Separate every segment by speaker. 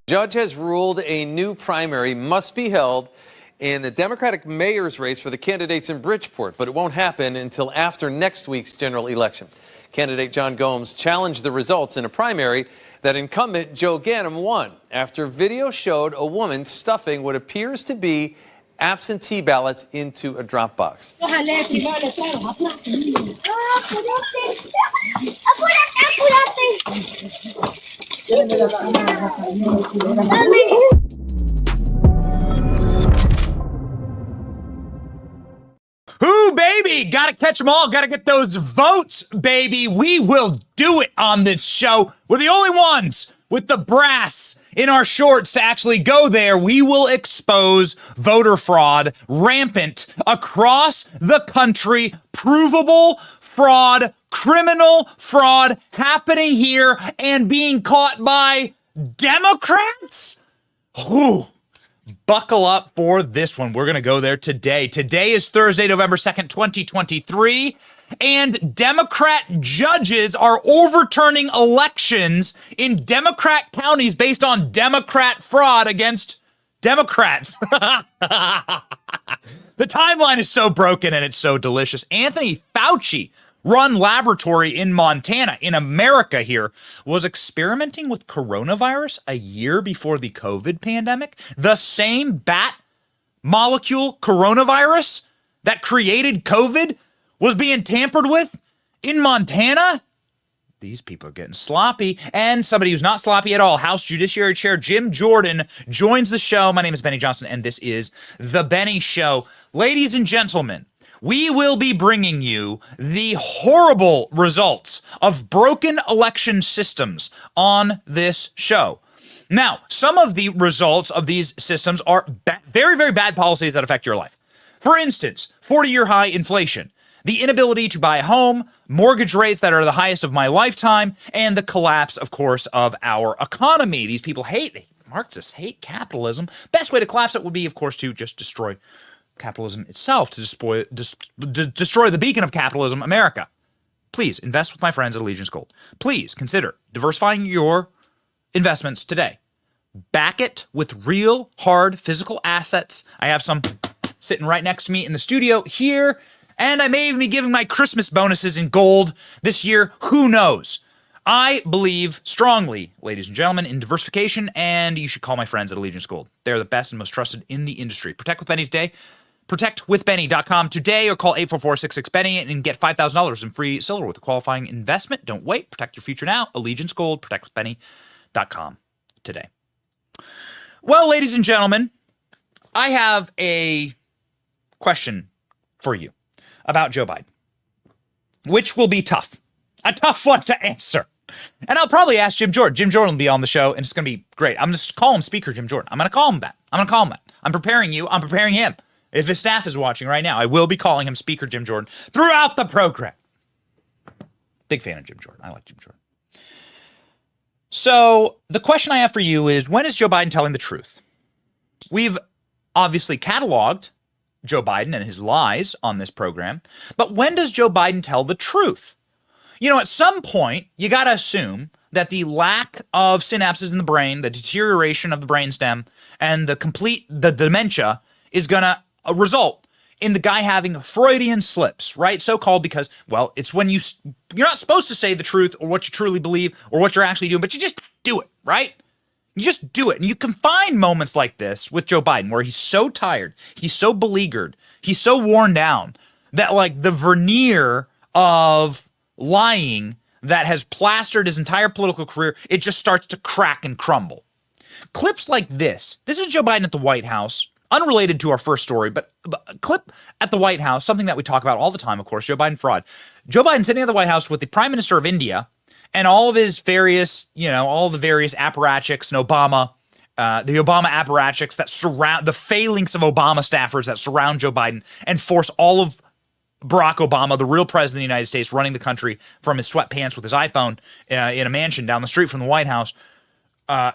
Speaker 1: Judge has ruled a new primary must be held in the Democratic mayor's race for the candidates in Bridgeport, but it won't happen until after next week's general election. Candidate John Gomes challenged the results in a primary that incumbent Joe Ganim won after video showed a woman stuffing what appears to be absentee ballots into a drop box.
Speaker 2: Who, baby? Gotta catch them all. Gotta get those votes, baby. We will do it on this show. We're the only ones with the brass in our shorts to actually go there. We will expose voter fraud rampant across the country. Provable fraud, criminal fraud happening here and being caught by Democrats? Whew. Buckle up for this one. We're going to go there today. Today is Thursday, November 2nd, 2023, and Democrat judges are overturning elections in Democrat counties based on Democrat fraud against Democrats. The timeline is so broken and it's so delicious. Anthony Fauci run laboratory in Montana, in America here, was experimenting with coronavirus a year before the COVID pandemic. The same bat molecule coronavirus that created COVID was being tampered with in Montana. These people are getting sloppy. And somebody who's not sloppy at all, House Judiciary Chair Jim Jordan joins the show. My name is Benny Johnson, and this is The Benny Show. Ladies and gentlemen, we will be bringing you the horrible results of broken election systems on this show. Now, some of the results of these systems are very, very bad policies that affect your life. For instance, 40-year high inflation, the inability to buy a home, mortgage rates that are the highest of my lifetime, and the collapse, of course, of our economy. These people Marxists hate capitalism. Best way to collapse it would be, of course, to just destroy capitalism itself, to destroy the beacon of capitalism, America. Please invest with my friends at Allegiance Gold. Please consider diversifying your investments today. Back it with real, hard, physical assets. I have some sitting right next to me in the studio here, and I may even be giving my Christmas bonuses in gold this year. Who knows? I believe strongly, ladies and gentlemen, in diversification, and you should call my friends at Allegiance Gold. They're the best and most trusted in the industry. Protect with Benny today. ProtectWithBenny.com today, or call 844-66-BENNY and get $5,000 in free silver with a qualifying investment. Don't wait. Protect your future now. Allegiance Gold. ProtectWithBenny.com today. Well, ladies and gentlemen, I have a question for you about Joe Biden, which will be tough. A tough one to answer. And I'll probably ask Jim Jordan. Jim Jordan will be on the show, and it's going to be great. I'm going to call him Speaker Jim Jordan. I'm going to call him that. I'm preparing you. I'm preparing him. If his staff is watching right now, I will be calling him Speaker Jim Jordan throughout the program. Big fan of Jim Jordan. I like Jim Jordan. So the question I have for you is, when is Joe Biden telling the truth? We've obviously cataloged Joe Biden and his lies on this program, but when does Joe Biden tell the truth? You know, at some point, you got to assume that the lack of synapses in the brain, the deterioration of the brainstem, and the dementia is going to result in the guy having Freudian slips, right? So-called because, well, it's when you're not supposed to say the truth or what you truly believe or what you're actually doing, but you just do it, right? You just do it. And you can find moments like this with Joe Biden where he's so tired, he's so beleaguered, he's so worn down that like the veneer of lying that has plastered his entire political career, it just starts to crack and crumble. Clips like this is Joe Biden at the White House, unrelated to our first story, but a clip at the White House, something that we talk about all the time, of course, Joe Biden fraud. Joe Biden sitting at the White House with the Prime Minister of India and all of his various, all the various apparatchiks and the Obama apparatchiks that surround, the phalanx of Obama staffers that surround Joe Biden and force all of Barack Obama, the real president of the United States, running the country from his sweatpants with his iPhone in a mansion down the street from the White House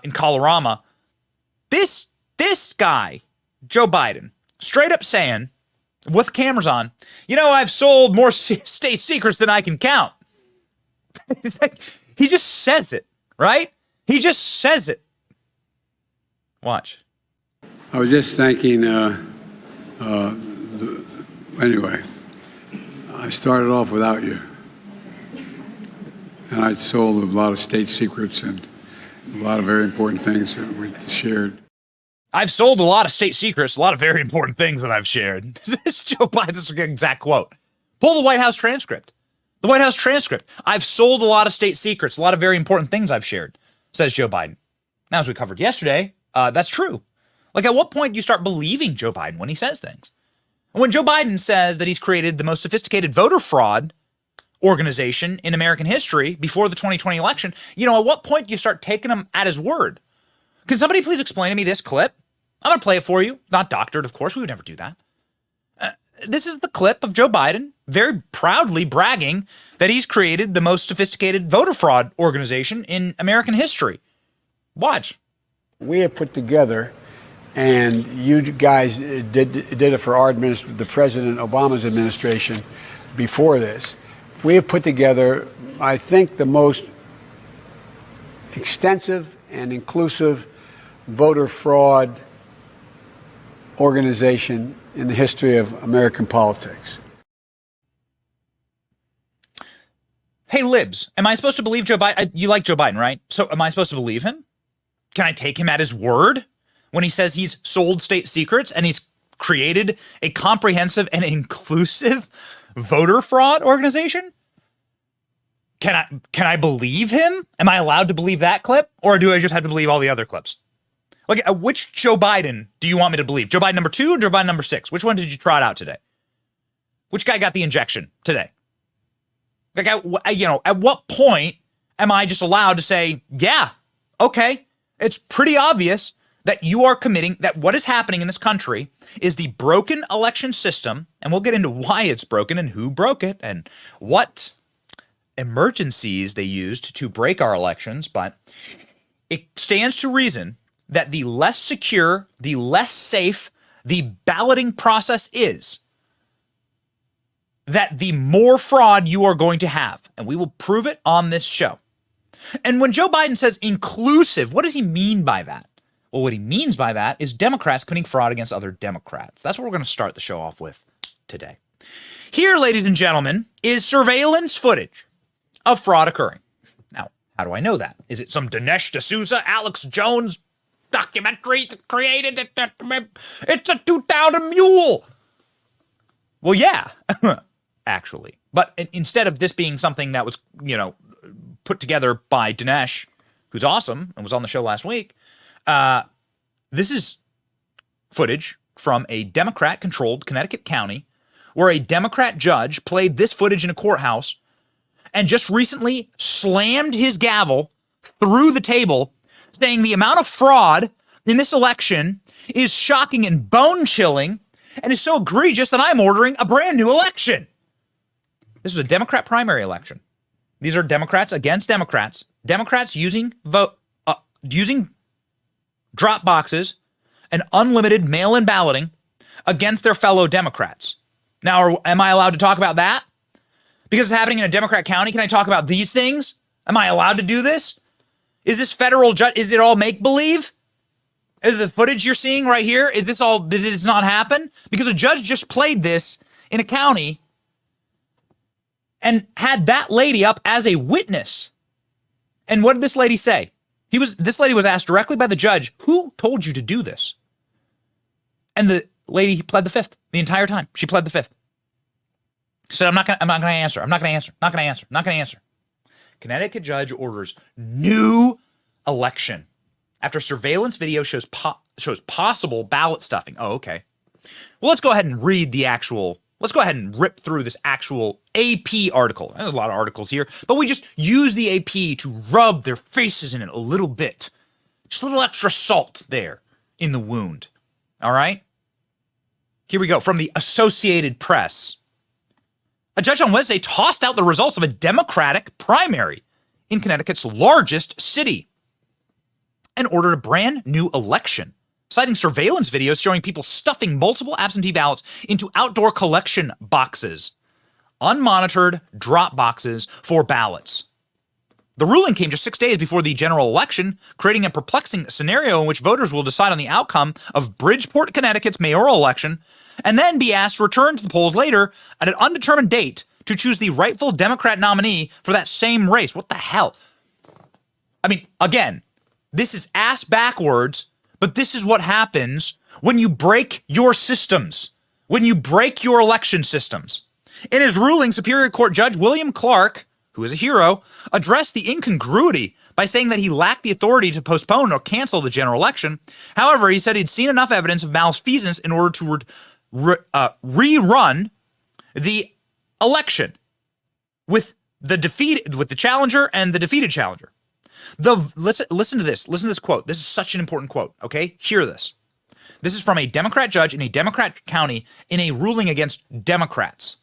Speaker 2: in Colorado. This guy, Joe Biden, straight up saying, with cameras on, I've sold more state secrets than I can count. It's like, he just says it, right? He just says it. Watch.
Speaker 3: I was just thanking, anyway, I started off without you. And I sold a lot of state secrets and a lot of very important things that we shared.
Speaker 2: I've sold a lot of state secrets, a lot of very important things that I've shared. This is Joe Biden's exact quote. Pull the White House transcript. The White House transcript. I've sold a lot of state secrets, a lot of very important things I've shared, says Joe Biden. Now, as we covered yesterday, that's true. Like, at what point do you start believing Joe Biden when he says things? When Joe Biden says that he's created the most sophisticated voter fraud organization in American history before the 2020 election, you know, at what point do you start taking him at his word? Can somebody please explain to me this clip? I'm going to play it for you. Not doctored, of course. We would never do that. This is the clip of Joe Biden very proudly bragging that he's created the most sophisticated voter fraud organization in American history. Watch.
Speaker 3: We have put together, and you guys did it for our administration, the President Obama's administration before this. We have put together, I think, the most extensive and inclusive voter fraud organization in the history of American politics.
Speaker 2: Hey, libs, am I supposed to believe Joe Biden? You like Joe Biden, right? So am I supposed to believe him? Can I take him at his word when he says he's sold state secrets and he's created a comprehensive and inclusive voter fraud organization? Can I believe him? Am I allowed to believe that clip? Or do I just have to believe all the other clips? Like, which Joe Biden do you want me to believe? Joe Biden number 2 or Joe Biden number 6? Which one did you trot out today? Which guy got the injection today? Like, at what point am I just allowed to say, yeah, okay, it's pretty obvious that you are committing, that what is happening in this country is the broken election system, and we'll get into why it's broken and who broke it and what emergencies they used to break our elections, but it stands to reason that the less secure, the less safe the balloting process is, that the more fraud you are going to have. And we will prove it on this show. And when Joe Biden says inclusive, what does he mean by that? Well, what he means by that is Democrats committing fraud against other Democrats. That's what we're going to start the show off with today. Here, ladies and gentlemen, is surveillance footage of fraud occurring. Now, how do I know that? Is it some Dinesh D'Souza, Alex Jones documentary that created it? It's a 2,000 mule. Well, yeah, actually. But instead of this being something that was, put together by Dinesh, who's awesome and was on the show last week, this is footage from a Democrat-controlled Connecticut county where a Democrat judge played this footage in a courthouse and just recently slammed his gavel through the table, saying the amount of fraud in this election is shocking and bone-chilling and is so egregious that I'm ordering a brand new election. This is a Democrat primary election. These are Democrats against Democrats. Democrats using drop boxes and unlimited mail-in balloting against their fellow Democrats. Now, am I allowed to talk about that? Because it's happening in a Democrat county, can I talk about these things? Am I allowed to do this? Is this federal judge? Is it all make-believe? Is the footage you're seeing right here, is this all, did it not happen? Because a judge just played this in a county and had that lady up as a witness. And what did this lady say? This lady was asked directly by the judge, who told you to do this? And the lady pled the fifth the entire time. She pled the fifth. She said, I'm not gonna answer. Connecticut judge orders new election after surveillance video shows possible ballot stuffing. Oh, okay. Well, let's go ahead and let's go ahead and rip through this actual AP article. There's a lot of articles here, but we just use the AP to rub their faces in it a little bit. Just a little extra salt there in the wound. All right? Here we go. From the Associated Press. A judge on Wednesday tossed out the results of a Democratic primary in Connecticut's largest city and ordered a brand new election, citing surveillance videos showing people stuffing multiple absentee ballots into outdoor collection boxes, unmonitored drop boxes for ballots. The ruling came just 6 days before the general election, creating a perplexing scenario in which voters will decide on the outcome of Bridgeport, Connecticut's mayoral election, and then be asked to return to the polls later at an undetermined date to choose the rightful Democrat nominee for that same race. What the hell? I mean, again, this is ass backwards, but this is what happens when you break your systems, when you break your election systems. In his ruling, Superior Court Judge William Clark, who is a hero, addressed the incongruity by saying that he lacked the authority to postpone or cancel the general election. However, he said he'd seen enough evidence of malfeasance in order to rerun the election with the challenger and the defeated challenger. Listen to this. Listen to this quote. This is such an important quote, okay? Hear this. This is from a Democrat judge in a Democrat county in a ruling against Democrats.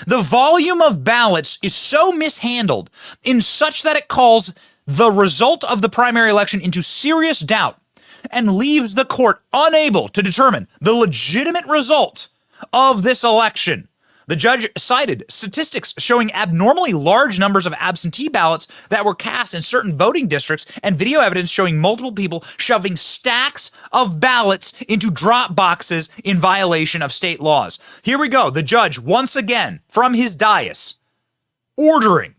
Speaker 2: The volume of ballots is so mishandled in such that it calls the result of the primary election into serious doubt and leaves the court unable to determine the legitimate result of this election. The judge cited statistics showing abnormally large numbers of absentee ballots that were cast in certain voting districts and video evidence showing multiple people shoving stacks of ballots into drop boxes in violation of state laws. Here we go. The judge, once again, from his dais, ordering.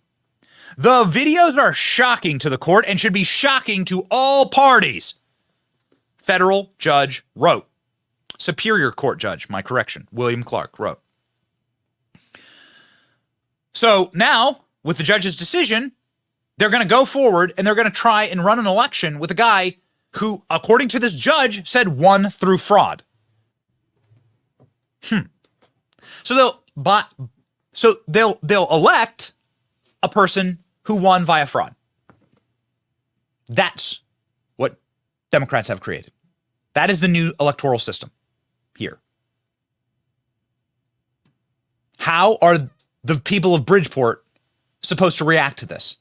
Speaker 2: The videos are shocking to the court and should be shocking to all parties. Federal judge wrote. Superior Court Judge, my correction, William Clark wrote. So now, with the judge's decision, they're going to go forward and they're going to try and run an election with a guy who, according to this judge, said won through fraud. So they'll elect a person who won via fraud. That's what Democrats have created. That is the new electoral system here. How are the people of Bridgeport supposed to react to this?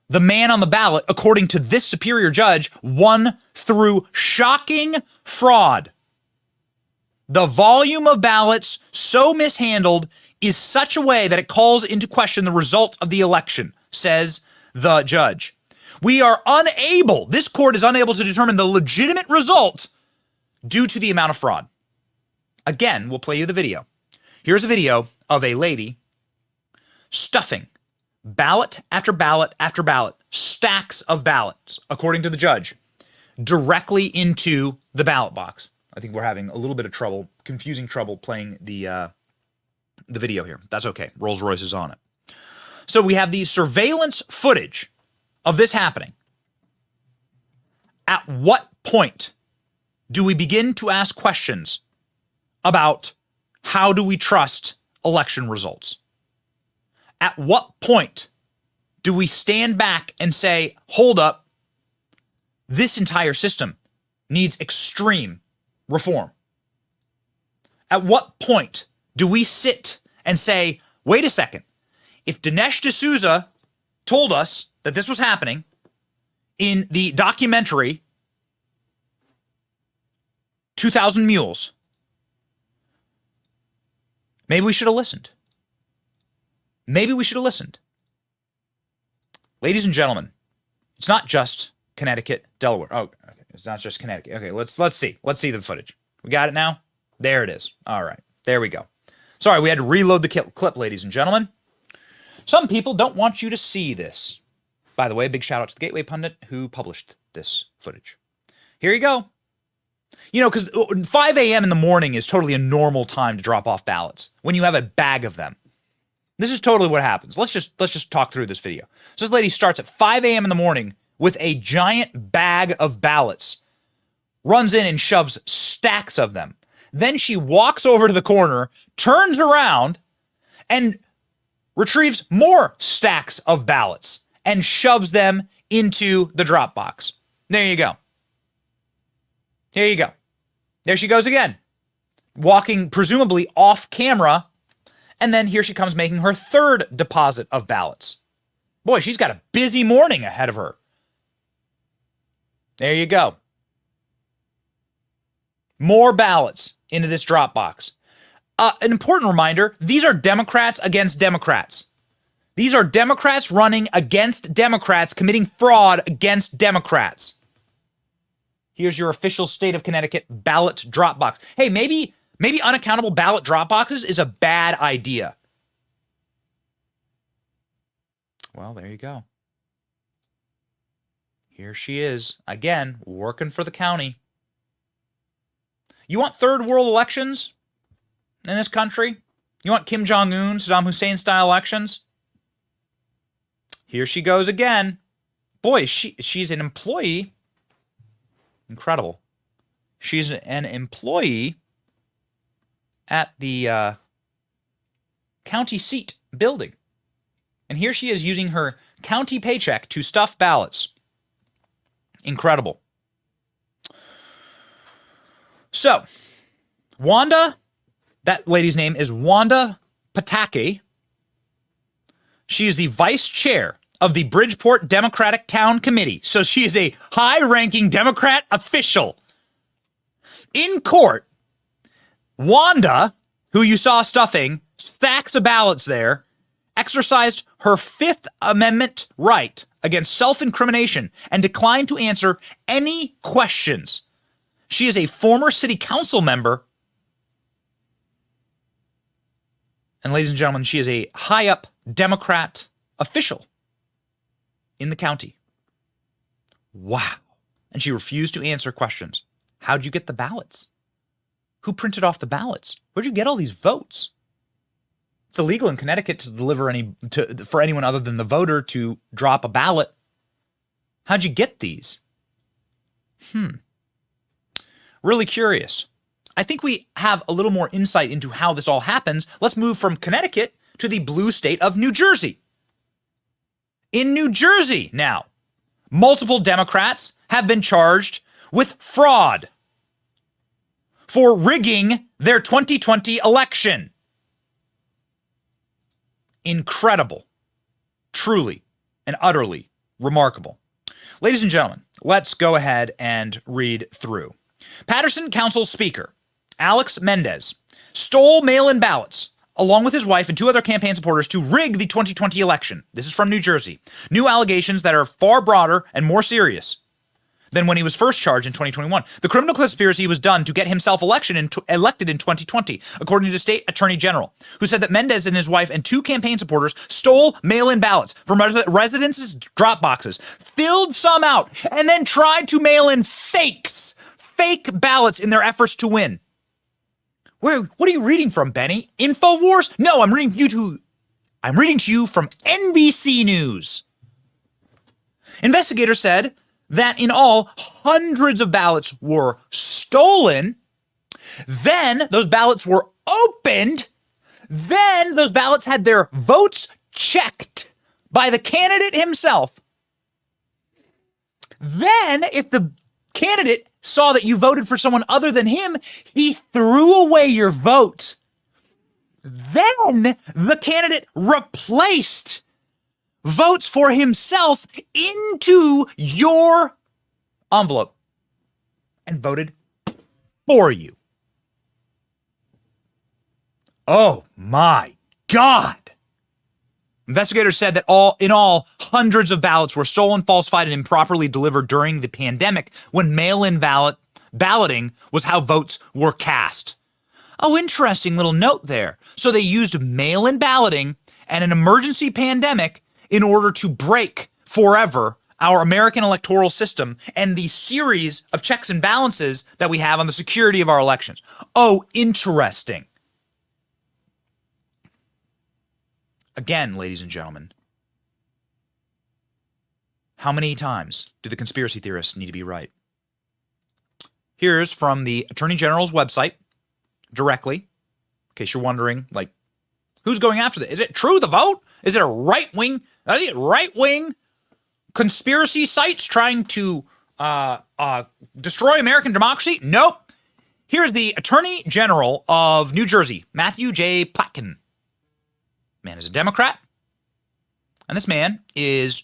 Speaker 2: The man on the ballot, according to this superior judge, won through shocking fraud. The volume of ballots so mishandled is such a way that it calls into question the result of the election, says the judge. This court is unable to determine the legitimate result due to the amount of fraud. Again, we'll play you the video. Here's a video of a lady stuffing ballot after ballot after ballot, stacks of ballots, according to the judge, directly into the ballot box. I think we're having a little bit of trouble, confusing trouble playing the video here. That's okay. Rolls-Royce is on it. So we have the surveillance footage of this happening. At what point do we begin to ask questions about how do we trust election results? At what point do we stand back and say, hold up, this entire system needs extreme reform? At what point do we sit and say, wait a second, if Dinesh D'Souza told us that this was happening in the documentary 2,000 Mules, maybe we should have listened. Maybe we should have listened. Ladies and gentlemen, it's not just Connecticut, Delaware. Oh, okay. It's not just Connecticut. Okay, let's see. Let's see the footage. We got it now? There it is. All right. There we go. Sorry, we had to reload the clip, ladies and gentlemen. Some people don't want you to see this. By the way, big shout out to the Gateway Pundit who published this footage. Here you go. You know, because 5 a.m. in the morning is totally a normal time to drop off ballots when you have a bag of them. This is totally what happens. Let's just talk through this video. So this lady starts at 5 a.m. in the morning with a giant bag of ballots, runs in and shoves stacks of them. Then she walks over to the corner, turns around, and retrieves more stacks of ballots and shoves them into the drop box. There you go. Here you go. There she goes again, walking presumably off camera. And then here she comes making her third deposit of ballots. Boy, she's got a busy morning ahead of her. There you go. More ballots into this drop box. An important reminder, these are Democrats against Democrats. These are Democrats running against Democrats, committing fraud against Democrats. Here's your official state of Connecticut ballot drop box. Hey, maybe unaccountable ballot drop boxes is a bad idea. Well, there you go. Here she is, again, working for the county. You want third world elections in this country? You want Kim Jong-un, Saddam Hussein-style elections? Here she goes again. Boy, she's an employee. Incredible. She's an employee at the county seat building. And here she is using her county paycheck to stuff ballots. Incredible. So, Wanda, that lady's name is Wanda Pataki. She is the vice chair of the Bridgeport Democratic Town Committee. So she is a high-ranking Democrat official. In court, Wanda, who you saw stuffing stacks of ballots there, exercised her Fifth Amendment right against self-incrimination and declined to answer any questions. She is a former city council member. And ladies and gentlemen, she is a high-up Democrat official in the county. Wow. And she refused to answer questions. How'd you get the ballots? Who printed off the ballots? Where'd you get all these votes? It's illegal in Connecticut to deliver for anyone other than the voter to drop a ballot. How'd you get these? Really curious. I think we have a little more insight into how this all happens. Let's move from Connecticut to the blue state of New Jersey. In New Jersey now, multiple Democrats have been charged with fraud for rigging their 2020 election. Incredible. Truly and utterly remarkable. Ladies and gentlemen, let's go ahead and read through. Paterson Council Speaker Alex Mendez stole mail-in ballots along with his wife and two other campaign supporters to rig the 2020 election. This is from New Jersey. New allegations that are far broader and more serious than when he was first charged in 2021. The criminal conspiracy was done to get himself elected in 2020, according to State Attorney General, who said that Mendez and his wife and two campaign supporters stole mail-in ballots from residents' drop boxes, filled some out, and then tried to mail in fake ballots in their efforts to win. What are you reading from, Benny? InfoWars? No, I'm reading to you from NBC News. Investigators said that in all, hundreds of ballots were stolen. Then those ballots were opened. Then those ballots had their votes checked by the candidate himself. Then, if the candidate saw that you voted for someone other than him, he threw away your vote. Then the candidate replaced votes for himself into your envelope and voted for you. Oh my God. Investigators said that in all, hundreds of ballots were stolen, falsified, and improperly delivered during the pandemic when mail-in balloting was how votes were cast. Oh, interesting little note there. So they used mail-in balloting and an emergency pandemic in order to break forever our American electoral system and the series of checks and balances that we have on the security of our elections. Oh, interesting. Again, ladies and gentlemen, how many times do the conspiracy theorists need to be right? Here's from the Attorney General's website directly, in case you're wondering, like, who's going after this? Is it True the Vote? Is it a right-wing conspiracy sites trying to destroy American democracy? Nope. Here's the Attorney General of New Jersey, Matthew J. Platkin. Man is a Democrat, and this man is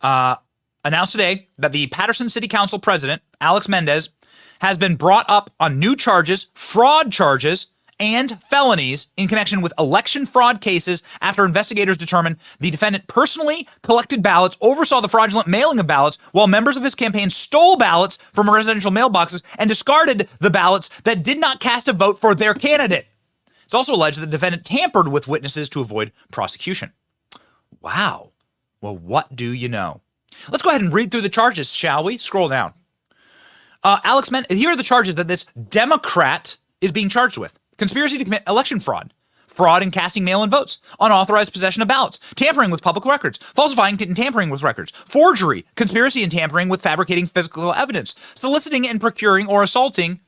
Speaker 2: announced today that the Paterson City Council president, Alex Mendez, has been brought up on new charges, fraud charges, and felonies in connection with election fraud cases after investigators determined the defendant personally collected ballots, oversaw the fraudulent mailing of ballots, while members of his campaign stole ballots from residential mailboxes and discarded the ballots that did not cast a vote for their candidate. It's also alleged that the defendant tampered with witnesses to avoid prosecution. Wow. Well, what do you know? Let's go ahead and read through the charges, shall we? Scroll down. Here are the charges that this Democrat is being charged with. Conspiracy to commit election fraud, fraud in casting mail-in votes, unauthorized possession of ballots, tampering with public records, falsifying and tampering with records, forgery, conspiracy and tampering with fabricating physical evidence, soliciting and procuring or assisting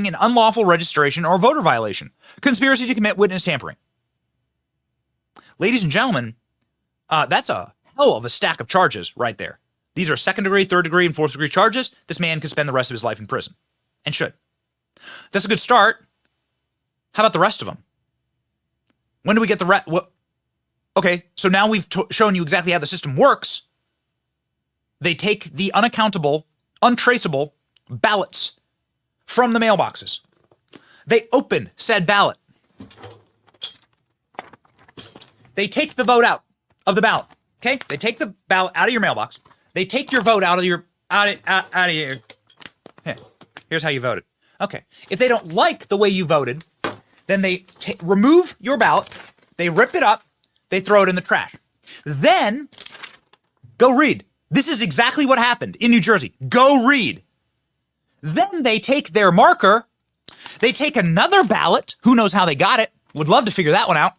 Speaker 2: in unlawful registration or voter violation, conspiracy to commit witness tampering. Ladies and gentlemen, that's a hell of a stack of charges right there. These are second degree, third degree, and fourth degree charges. This man could spend the rest of his life in prison, and should. That's a good start. How about the rest of them? When do we get the rest? Okay, so now we've shown you exactly how the system works. They take the unaccountable, untraceable ballots from the mailboxes. They open said ballot. They take the vote out of the ballot. Okay, they take the ballot out of your mailbox. They take your vote out of your out of your. Here's how you voted. Okay, if they don't like the way you voted, then they remove your ballot. They rip it up. They throw it in the trash. Then go read. This is exactly what happened in New Jersey. Go read. Then they take their marker. They take another ballot. Who knows how they got it? Would love to figure that one out.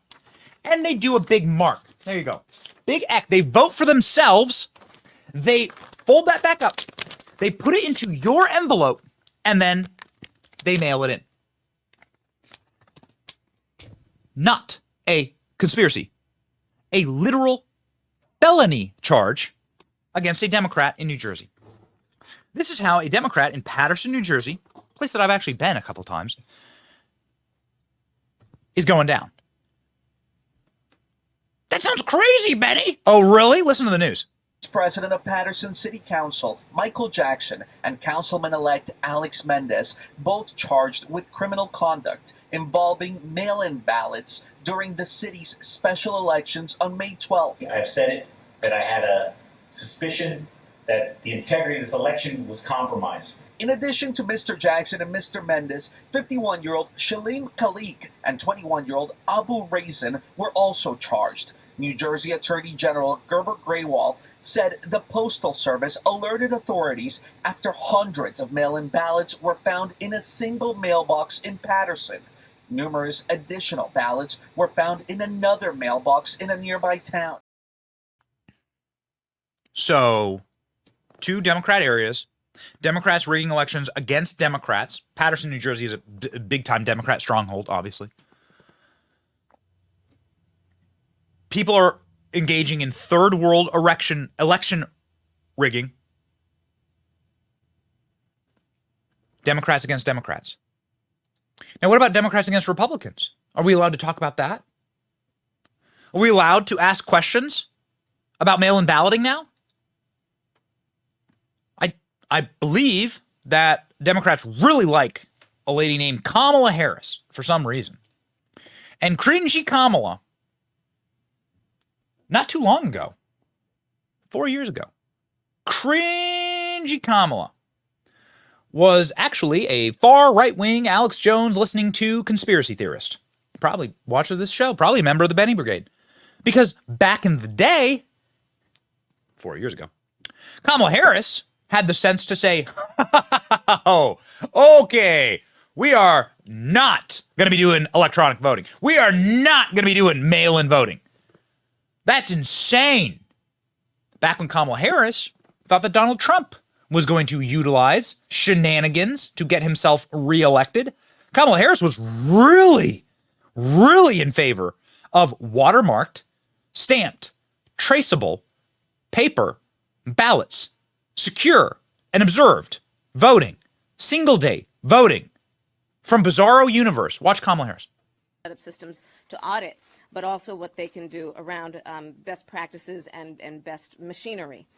Speaker 2: And they do a big mark. There you go. Big X. They vote for themselves. They fold that back up. They put it into your envelope, and then they mail it in. Not a conspiracy. A literal felony charge against a Democrat in New Jersey. This is how a Democrat in Paterson, New Jersey, a place that I've actually been a couple times, is going down. That sounds crazy, Benny. Oh, really? Listen to the news.
Speaker 4: President of Paterson City Council, Michael Jackson, and Councilman-elect Alex Mendez, both charged with criminal conduct involving mail-in ballots during the city's special elections on May 12th.
Speaker 5: I've said it, that I had a suspicion that the integrity of this election was compromised.
Speaker 4: In addition to Mr. Jackson and Mr. Mendez, 51-year-old Shalim Khalik and 21-year-old Abu Raisin were also charged. New Jersey Attorney General Gerber Graywall said the Postal Service alerted authorities after hundreds of mail-in ballots were found in a single mailbox in Paterson. Numerous additional ballots were found in another mailbox in a nearby town.
Speaker 2: So, two Democrat areas, Democrats rigging elections against Democrats. Paterson, New Jersey is a big-time Democrat stronghold, obviously. People are engaging in third world election rigging. Democrats against Democrats. Now, what about Democrats against Republicans? Are we allowed to talk about that? Are we allowed to ask questions about mail-in balloting now? I believe that Democrats really like a lady named Kamala Harris for some reason. And cringy Kamala, not too long ago, 4 years ago, cringy Kamala was actually a far right-wing Alex Jones listening to conspiracy theorist. Probably watches this show, probably a member of the Benny Brigade. Because back in the day, 4 years ago, Kamala Harris had the sense to say, oh, okay, we are not going to be doing electronic voting. We are not going to be doing mail-in voting. That's insane. Back when Kamala Harris thought that Donald Trump was going to utilize shenanigans to get himself reelected, Kamala Harris was really in favor of watermarked, stamped, traceable, paper, ballots, secure and observed voting, single day voting from Bizarro Universe. Watch Kamala Harris.
Speaker 6: Systems to audit, but also what they can do around best practices and best machinery.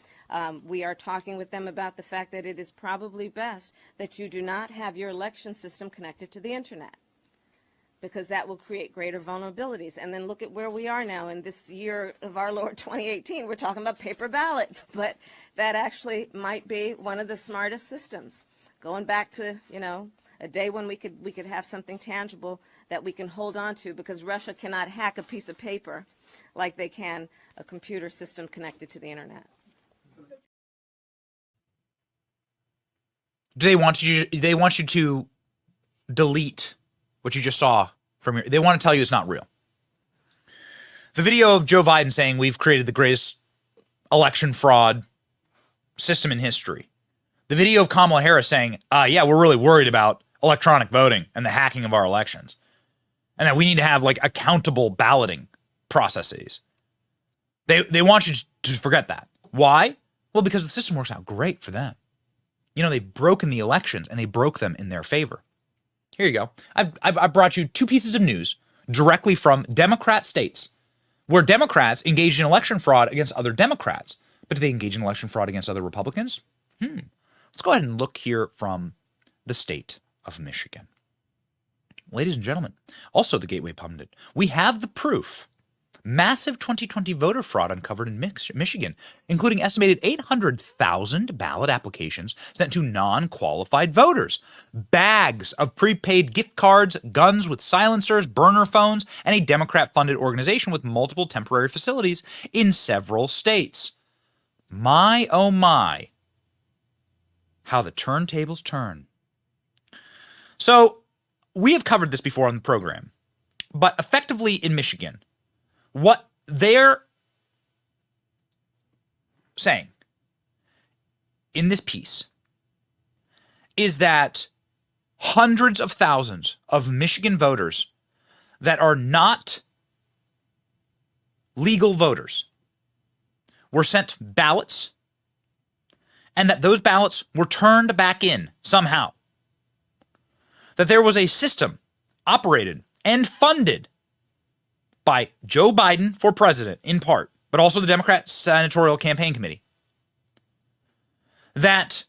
Speaker 6: We are talking with them about the fact that it is probably best that you do not have your election system connected to the internet. because that will create greater vulnerabilities. And then look at where we are now in this year of our Lord 2018. We're talking about paper ballots, but that actually might be one of the smartest systems. Going back to, a day when we could have something tangible that we can hold on to, because Russia cannot hack a piece of paper like they can a computer system connected to the internet.
Speaker 2: Do they want you to delete what you just saw from your, they want to tell you it's not real. The video of Joe Biden saying we've created the greatest election fraud system in history. The video of Kamala Harris saying, yeah, we're really worried about electronic voting and the hacking of our elections, and that we need to have like accountable balloting processes. They want you to forget that. Why? Well, because the system works out great for them. They've broken the elections and they broke them in their favor. Here you go. I've brought you two pieces of news directly from Democrat states where Democrats engaged in election fraud against other Democrats. But do they engage in election fraud against other Republicans? Let's go ahead and look here from the state of Michigan. Ladies and gentlemen, also the Gateway Pundit, we have the proof. Massive 2020 voter fraud uncovered in Michigan, including estimated 800,000 ballot applications sent to non-qualified voters, bags of prepaid gift cards, guns with silencers, burner phones, and a Democrat-funded organization with multiple temporary facilities in several states. My, oh my, how the turntables turn. So, we have covered this before on the program, but effectively in Michigan, what they're saying in this piece is that hundreds of thousands of Michigan voters that are not legal voters were sent ballots, and that those ballots were turned back in somehow. That there was a system operated and funded by Joe Biden for president, in part, but also the Democrat Senatorial Campaign Committee, that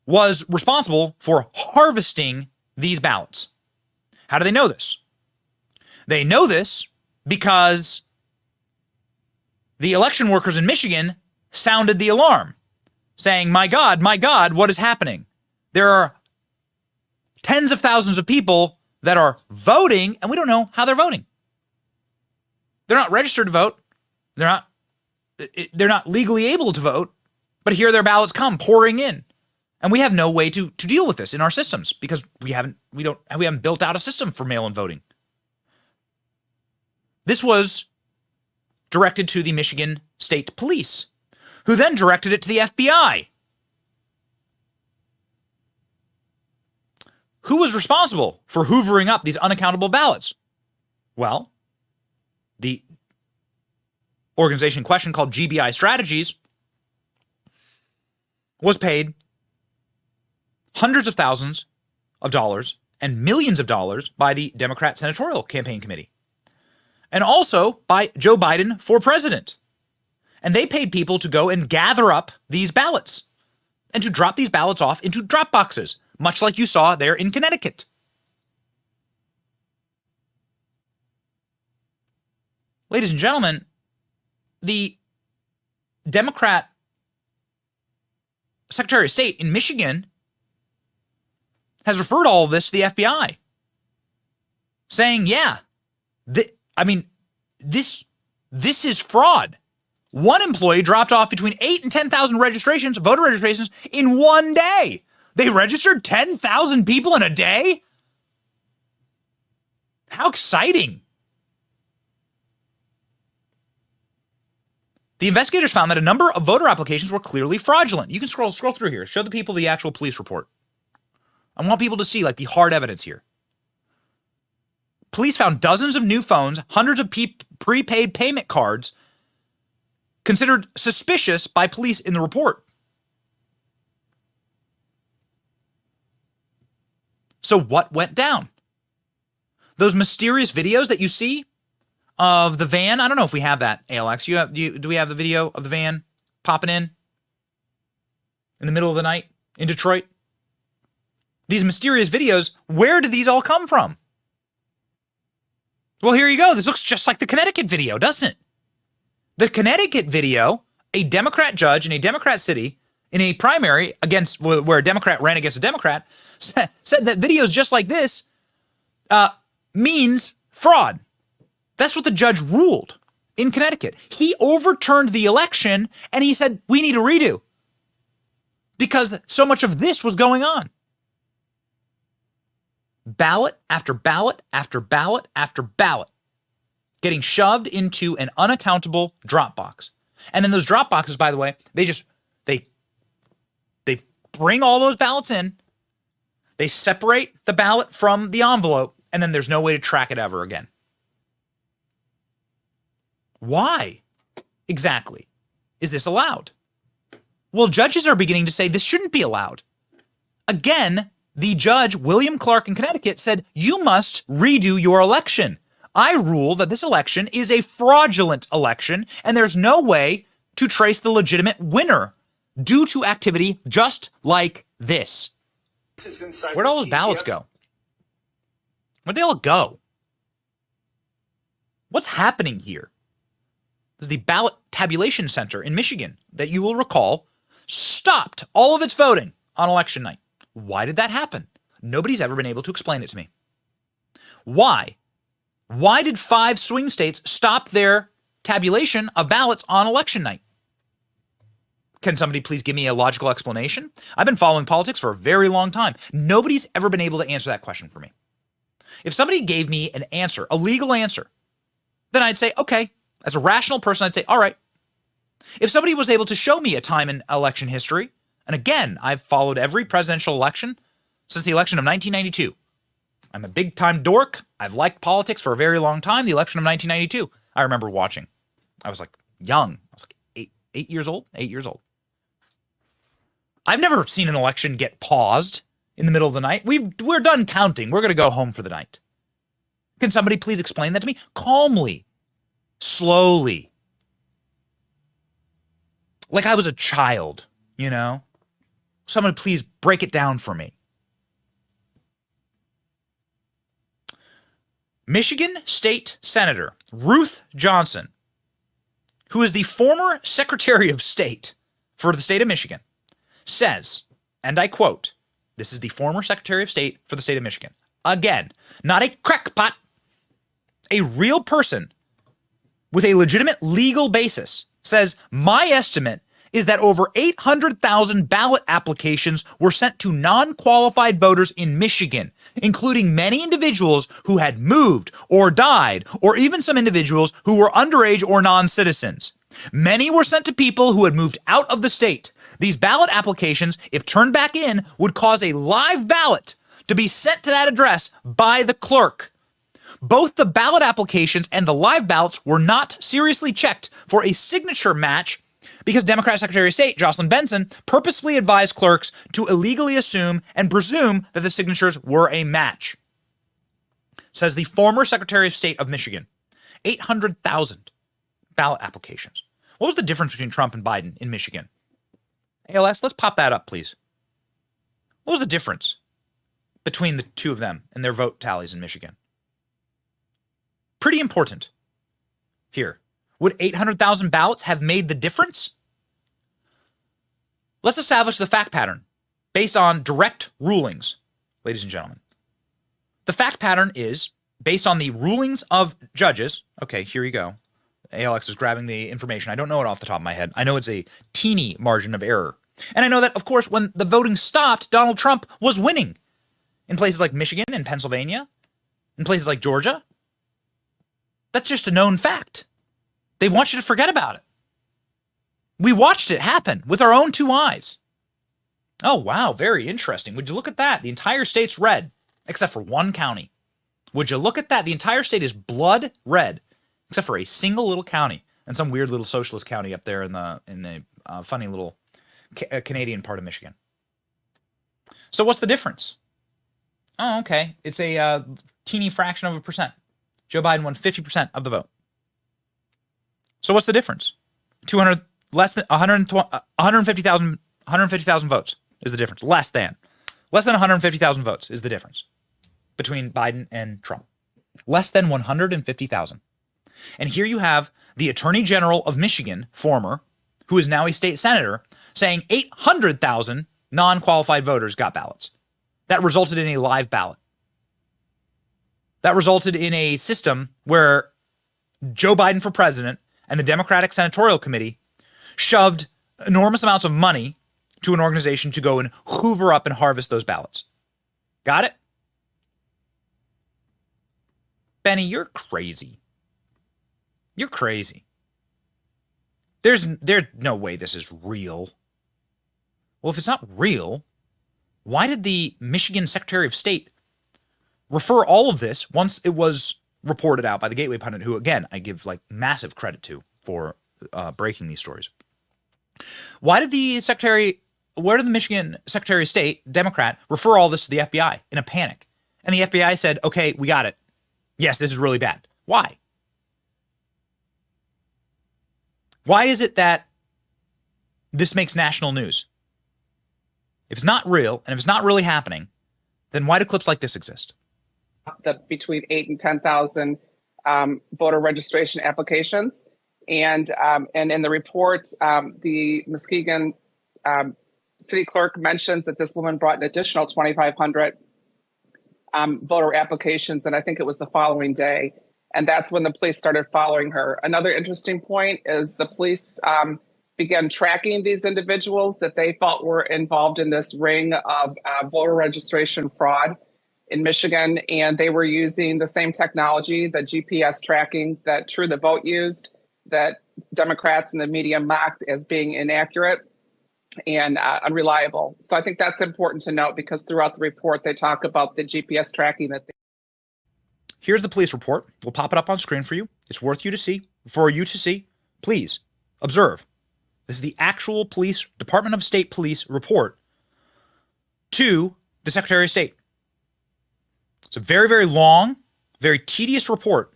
Speaker 2: was responsible for harvesting these ballots. How do they know this? They know this because the election workers in Michigan sounded the alarm, saying, my God, what is happening? There are tens of thousands of people that are voting, and we don't know how they're voting. They're not registered to vote. They're not legally able to vote, but here their ballots come pouring in. And we have no way to deal with this in our systems because we haven't built out a system for mail-in voting. This was directed to the Michigan State Police, who then directed it to the FBI. Who was responsible for hoovering up these unaccountable ballots? Well, the organization in question, called GBI Strategies, was paid hundreds of thousands of dollars and millions of dollars by the Democrat Senatorial Campaign Committee, and also by Joe Biden for president. And they paid people to go and gather up these ballots and to drop these ballots off into drop boxes, much like you saw there in Connecticut. Ladies and gentlemen, the Democrat Secretary of State in Michigan has referred all of this to the FBI, saying, yeah, this is fraud. One employee dropped off between 8,000 and 10,000 registrations, voter registrations, in one day. They registered 10,000 people in a day? How exciting. The investigators found that a number of voter applications were clearly fraudulent. You can scroll through here. Show the people the actual police report. I want people to see like the hard evidence here. Police found dozens of new phones, hundreds of prepaid payment cards considered suspicious by police in the report. So what went down? Those mysterious videos that you see of the van. I don't know if we have that, ALX. Do we have the video of the van popping in the middle of the night in Detroit? These mysterious videos, where did these all come from? Well, here you go. This looks just like the Connecticut video, doesn't it? The Connecticut video, a Democrat judge in a Democrat city in a primary against where a Democrat ran against a Democrat said that videos just like this means fraud. That's what the judge ruled in Connecticut. He overturned the election and he said, we need a redo because so much of this was going on. Ballot after ballot after ballot after ballot getting shoved into an unaccountable drop box. And then those drop boxes, by the way, they bring all those ballots in, they separate the ballot from the envelope, and then there's no way to track it ever again. Why exactly is this allowed? Well, judges are beginning to say this shouldn't be allowed. Again, the judge, William Clark in Connecticut, said, you must redo your election. I rule that this election is a fraudulent election, and there's no way to trace the legitimate winner due to activity just like this. Where'd all those ballots go? Where'd they all go? What's happening here? This is the ballot tabulation center in Michigan that you will recall stopped all of its voting on election night. Why did that happen? Nobody's ever been able to explain it to me. Why? Why did 5 swing states stop their tabulation of ballots on election night? Can somebody please give me a logical explanation? I've been following politics for a very long time. Nobody's ever been able to answer that question for me. If somebody gave me an answer, a legal answer, then I'd say, okay. As a rational person, I'd say, all right. If somebody was able to show me a time in election history, and again, I've followed every presidential election since the election of 1992. I'm a big-time dork. I've liked politics for a very long time. The election of 1992, I remember watching. I was like young. I was like 8 years old. I've never seen an election get paused in the middle of the night. We're done counting. We're going to go home for the night. Can somebody please explain that to me? Calmly. Slowly. Like I was a child, you know? Someone please break it down for me. Michigan State Senator Ruth Johnson, who is the former Secretary of State for the state of Michigan, says, and I quote, this is the former Secretary of State for the state of Michigan. Again, not a crackpot, a real person with a legitimate legal basis, says, my estimate is that over 800,000 ballot applications were sent to non-qualified voters in Michigan, including many individuals who had moved or died, or even some individuals who were underage or non-citizens. Many were sent to people who had moved out of the state. These ballot applications, if turned back in, would cause a live ballot to be sent to that address by the clerk. Both the ballot applications and the live ballots were not seriously checked for a signature match because Democrat Secretary of State Jocelyn Benson purposefully advised clerks to illegally assume and presume that the signatures were a match. Says the former Secretary of State of Michigan. 800,000 ballot applications. What was the difference between Trump and Biden in Michigan? ALS, let's pop that up, please. What was the difference between the two of them and their vote tallies in Michigan? Pretty important here. Would 800,000 ballots have made the difference? Let's establish the fact pattern based on direct rulings, ladies and gentlemen. The fact pattern is based on the rulings of judges. Okay, here you go. ALX is grabbing the information. I don't know it off the top of my head. I know it's a teeny margin of error. And I know that, of course, when the voting stopped, Donald Trump was winning in places like Michigan and Pennsylvania, in places like Georgia. That's just a known fact. They want you to forget about it. We watched it happen with our own 2 eyes. Oh, wow, very interesting. Would you look at that? The entire state's red, except for one county. Would you look at that? The entire state is blood red, except for a single little county and some weird little socialist county up there in the funny little Canadian part of Michigan. So what's the difference? Oh, okay. It's a teeny fraction of a percent. Joe Biden won 50% of the vote. So what's the difference? 200 less than 150,000 votes is the difference. Less than 150,000 votes is the difference between Biden and Trump. Less than 150,000. And here you have the Attorney General of Michigan, former, who is now a state senator, saying 800,000 non-qualified voters got ballots. That resulted in a live ballot. That resulted in a system where Joe Biden for president and the Democratic Senatorial Committee shoved enormous amounts of money to an organization to go and hoover up and harvest those ballots. Got it? Benny, you're crazy. You're crazy. There's no way this is real. Well, if it's not real, why did the Michigan Secretary of State refer all of this once it was reported out by the Gateway Pundit, who, again, I give like massive credit to for breaking these stories? Where did the Michigan Secretary of State, Democrat, refer all this to the FBI in a panic? And the FBI said, okay, we got it. Yes, this is really bad. Why? Why is it that this makes national news? If it's not real and if it's not really happening, then why do clips like this exist?
Speaker 7: Between 8 and 10,000 voter registration applications. And in the report, the Muskegon city clerk mentions that this woman brought an additional 2,500 voter applications, and I think it was the following day. And that's when the police started following her. Another interesting point is the police began tracking these individuals that they thought were involved in this ring of voter registration fraud in Michigan. And they were using the same technology, the GPS tracking that True the Vote used, that Democrats and the media mocked as being inaccurate and unreliable. So I think that's important to note, because throughout the report, they talk about the GPS tracking that
Speaker 2: Here's the police report. We'll pop it up on screen for you. It's worth you to see. For you to see, please observe. This is the actual police, Department of State Police report to the Secretary of State. It's a very, very long, very tedious report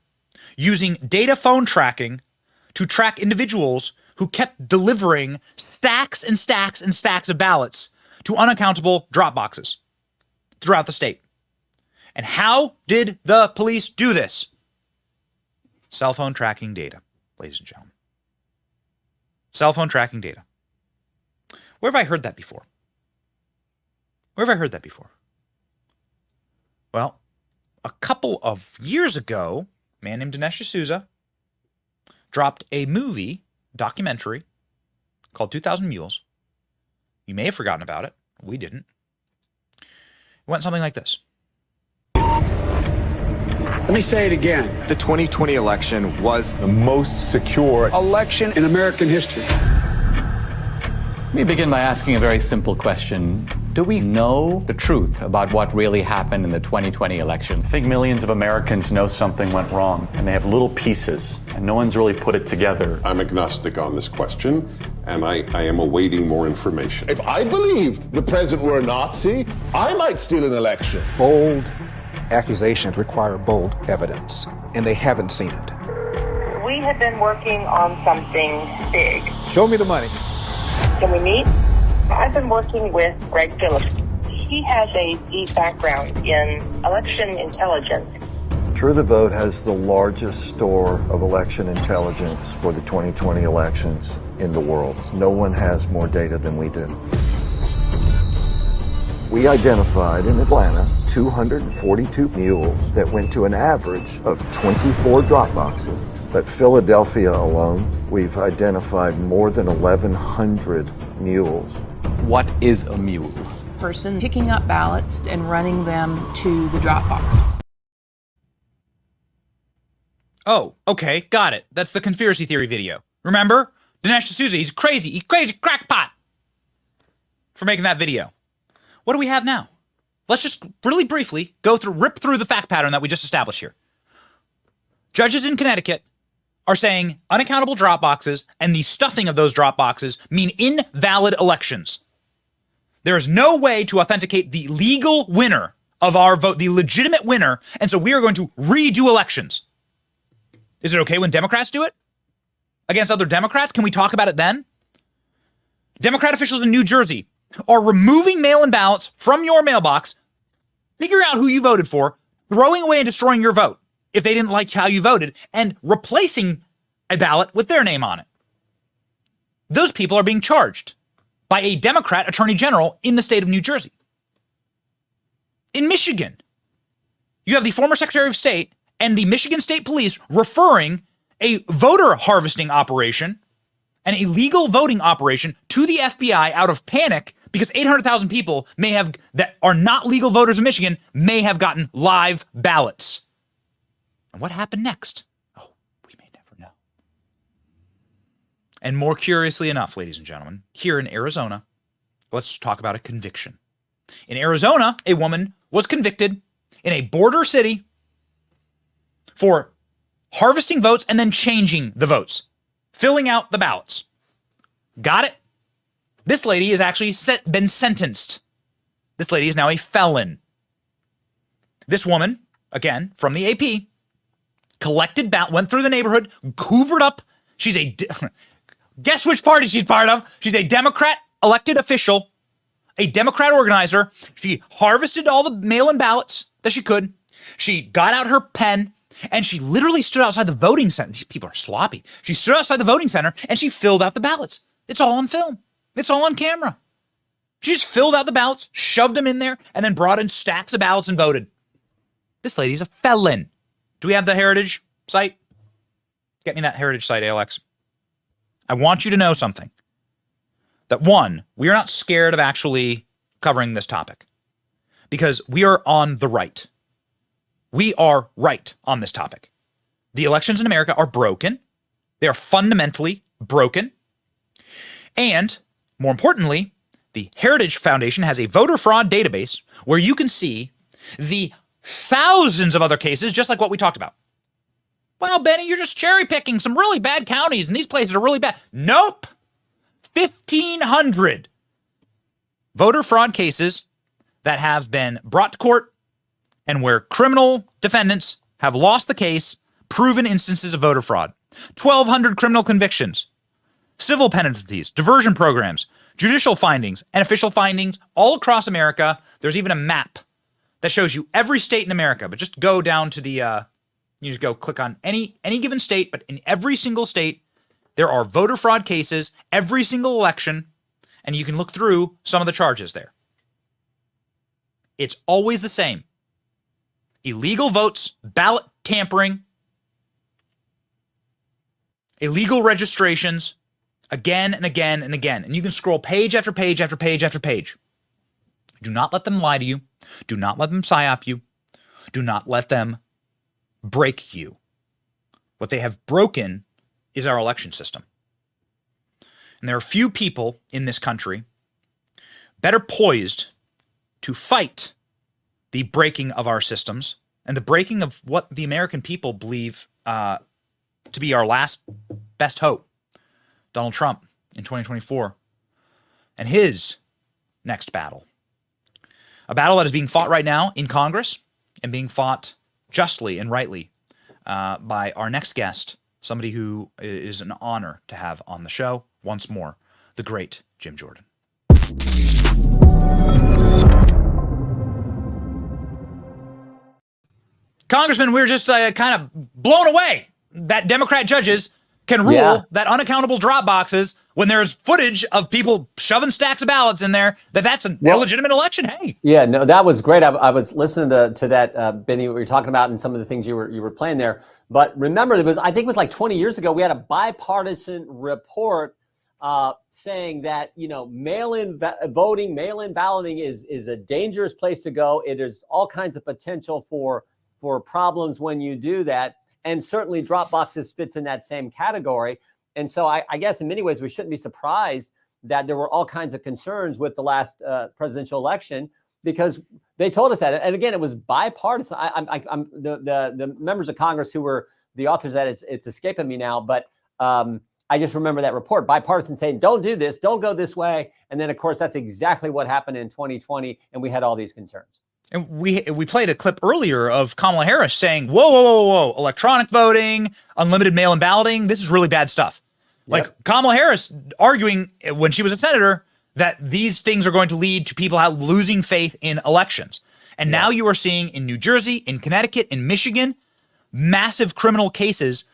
Speaker 2: using data phone tracking to track individuals who kept delivering stacks and stacks and stacks of ballots to unaccountable drop boxes throughout the state. And how did the police do this? Cell phone tracking data, ladies and gentlemen. Cell phone tracking data. Where have I heard that before? Where have I heard that before? Well, a couple of years ago, a man named Dinesh D'Souza dropped a documentary called 2,000 Mules. You may have forgotten about it. We didn't. It went something like this.
Speaker 3: Let me say it again.
Speaker 8: The 2020 election was the most secure
Speaker 3: Election in American history.
Speaker 9: Let me begin by asking a very simple question. Do we know the truth about what really happened in the 2020 election?
Speaker 10: I think millions of Americans know something went wrong, and they have little pieces, and no one's really put it together.
Speaker 11: I'm agnostic on this question, and I am awaiting more information.
Speaker 12: If I believed the president were a Nazi, I might steal an election.
Speaker 13: Bold accusations require bold evidence, and they haven't seen it.
Speaker 14: We have been working on something big.
Speaker 13: Show me the money.
Speaker 14: Can we meet? I've been working with Greg Phillips. He has a deep background in election intelligence.
Speaker 15: True the Vote has the largest store of election intelligence for the 2020 elections in the world. No one has more data than we do. We identified in Atlanta 242 mules that went to an average of 24 drop boxes. But Philadelphia alone, we've identified more than 1,100 mules.
Speaker 9: What is a mule?
Speaker 16: Person picking up ballots and running them to the drop boxes.
Speaker 2: Oh, okay, got it. That's the conspiracy theory video. Remember? Dinesh D'Souza, he's crazy crackpot for making that video. What do we have now? Let's just really briefly rip through the fact pattern that we just established here. Judges in Connecticut are saying unaccountable drop boxes and the stuffing of those drop boxes mean invalid elections. There is no way to authenticate the legal winner of our vote, the legitimate winner, and so we are going to redo elections. Is it okay when Democrats do it? Against other Democrats? Can we talk about it then? Democrat officials in New Jersey are removing mail-in ballots from your mailbox, figuring out who you voted for, throwing away and destroying your vote. if they didn't like how you voted and replacing a ballot with their name on it. Those people are being charged by a Democrat attorney general in the state of New Jersey. In Michigan, you have the former Secretary of State and the Michigan State Police referring a voter harvesting operation, an illegal voting operation, to the FBI out of panic because 800,000 people that are not legal voters in Michigan may have gotten live ballots. And what happened next? Oh, we may never know. And more curiously enough, ladies and gentlemen, here in Arizona, let's talk about a conviction. In Arizona, a woman was convicted in a border city for harvesting votes and then changing the votes, filling out the ballots. Got it? This lady has actually been sentenced. This lady is now a felon. This woman, again, from the AP, collected ballot, went through the neighborhood, hoovered up. Guess which party she's part of? She's a Democrat elected official, a Democrat organizer. She harvested all the mail-in ballots that she could. She got out her pen, and she literally stood outside the voting center. These people are sloppy. She stood outside the voting center, and she filled out the ballots. It's all on film. It's all on camera. She just filled out the ballots, shoved them in there, and then brought in stacks of ballots and voted. This lady's a felon. Do we have the Heritage site? Get me that Heritage site, ALX. I want you to know something. That one, we are not scared of actually covering this topic because we are on the right. We are right on this topic. The elections in America are broken. They are fundamentally broken. And more importantly, the Heritage Foundation has a voter fraud database where you can see the thousands of other cases, just like what we talked about. Well, Benny, you're just cherry picking some really bad counties, and these places are really bad. Nope. 1,500 voter fraud cases that have been brought to court and where criminal defendants have lost the case, proven instances of voter fraud. 1,200 criminal convictions, civil penalties, diversion programs, judicial findings, and official findings all across America. There's even a map that shows you every state in America, but just go down to the, you just go click on any given state, but in every single state, there are voter fraud cases, every single election, and you can look through some of the charges there. It's always the same. Illegal votes, ballot tampering, illegal registrations, again and again and again. And you can scroll page after page after page after page. Do not let them lie to you. Do not let them psyop you. Do not let them break you. What they have broken is our election system. And there are few people in this country better poised to fight the breaking of our systems and the breaking of what the American people believe to be our last best hope. Donald Trump in 2024 and his next battle. A battle that is being fought right now in Congress and being fought justly and rightly by our next guest, somebody who is an honor to have on the show once more, the great Jim Jordan. Congressman, we're just kind of blown away that Democrat judges can rule that unaccountable drop boxes, when there's footage of people shoving stacks of ballots in there, that's an illegitimate election. Hey.
Speaker 17: Yeah, no, that was great. I was listening to that, Benny, what you were talking about and some of the things you were playing there. But remember, I think it was like 20 years ago, we had a bipartisan report saying that, mail-in voting, mail-in balloting is a dangerous place to go. It is all kinds of potential for problems when you do that. And certainly drop boxes fits in that same category. And so I guess in many ways, we shouldn't be surprised that there were all kinds of concerns with the last presidential election, because they told us that. And again, it was bipartisan. I'm the members of Congress who were the authors of that, it's escaping me now. But I just remember that report, bipartisan, saying, don't do this, don't go this way. And then, of course, that's exactly what happened in 2020. And we had all these concerns.
Speaker 2: And we played a clip earlier of Kamala Harris saying, whoa, electronic voting, unlimited mail-in balloting, this is really bad stuff. Yep. Like Kamala Harris arguing when she was a senator that these things are going to lead to people losing faith in elections. And now you are seeing in New Jersey, in Connecticut, in Michigan, massive criminal cases,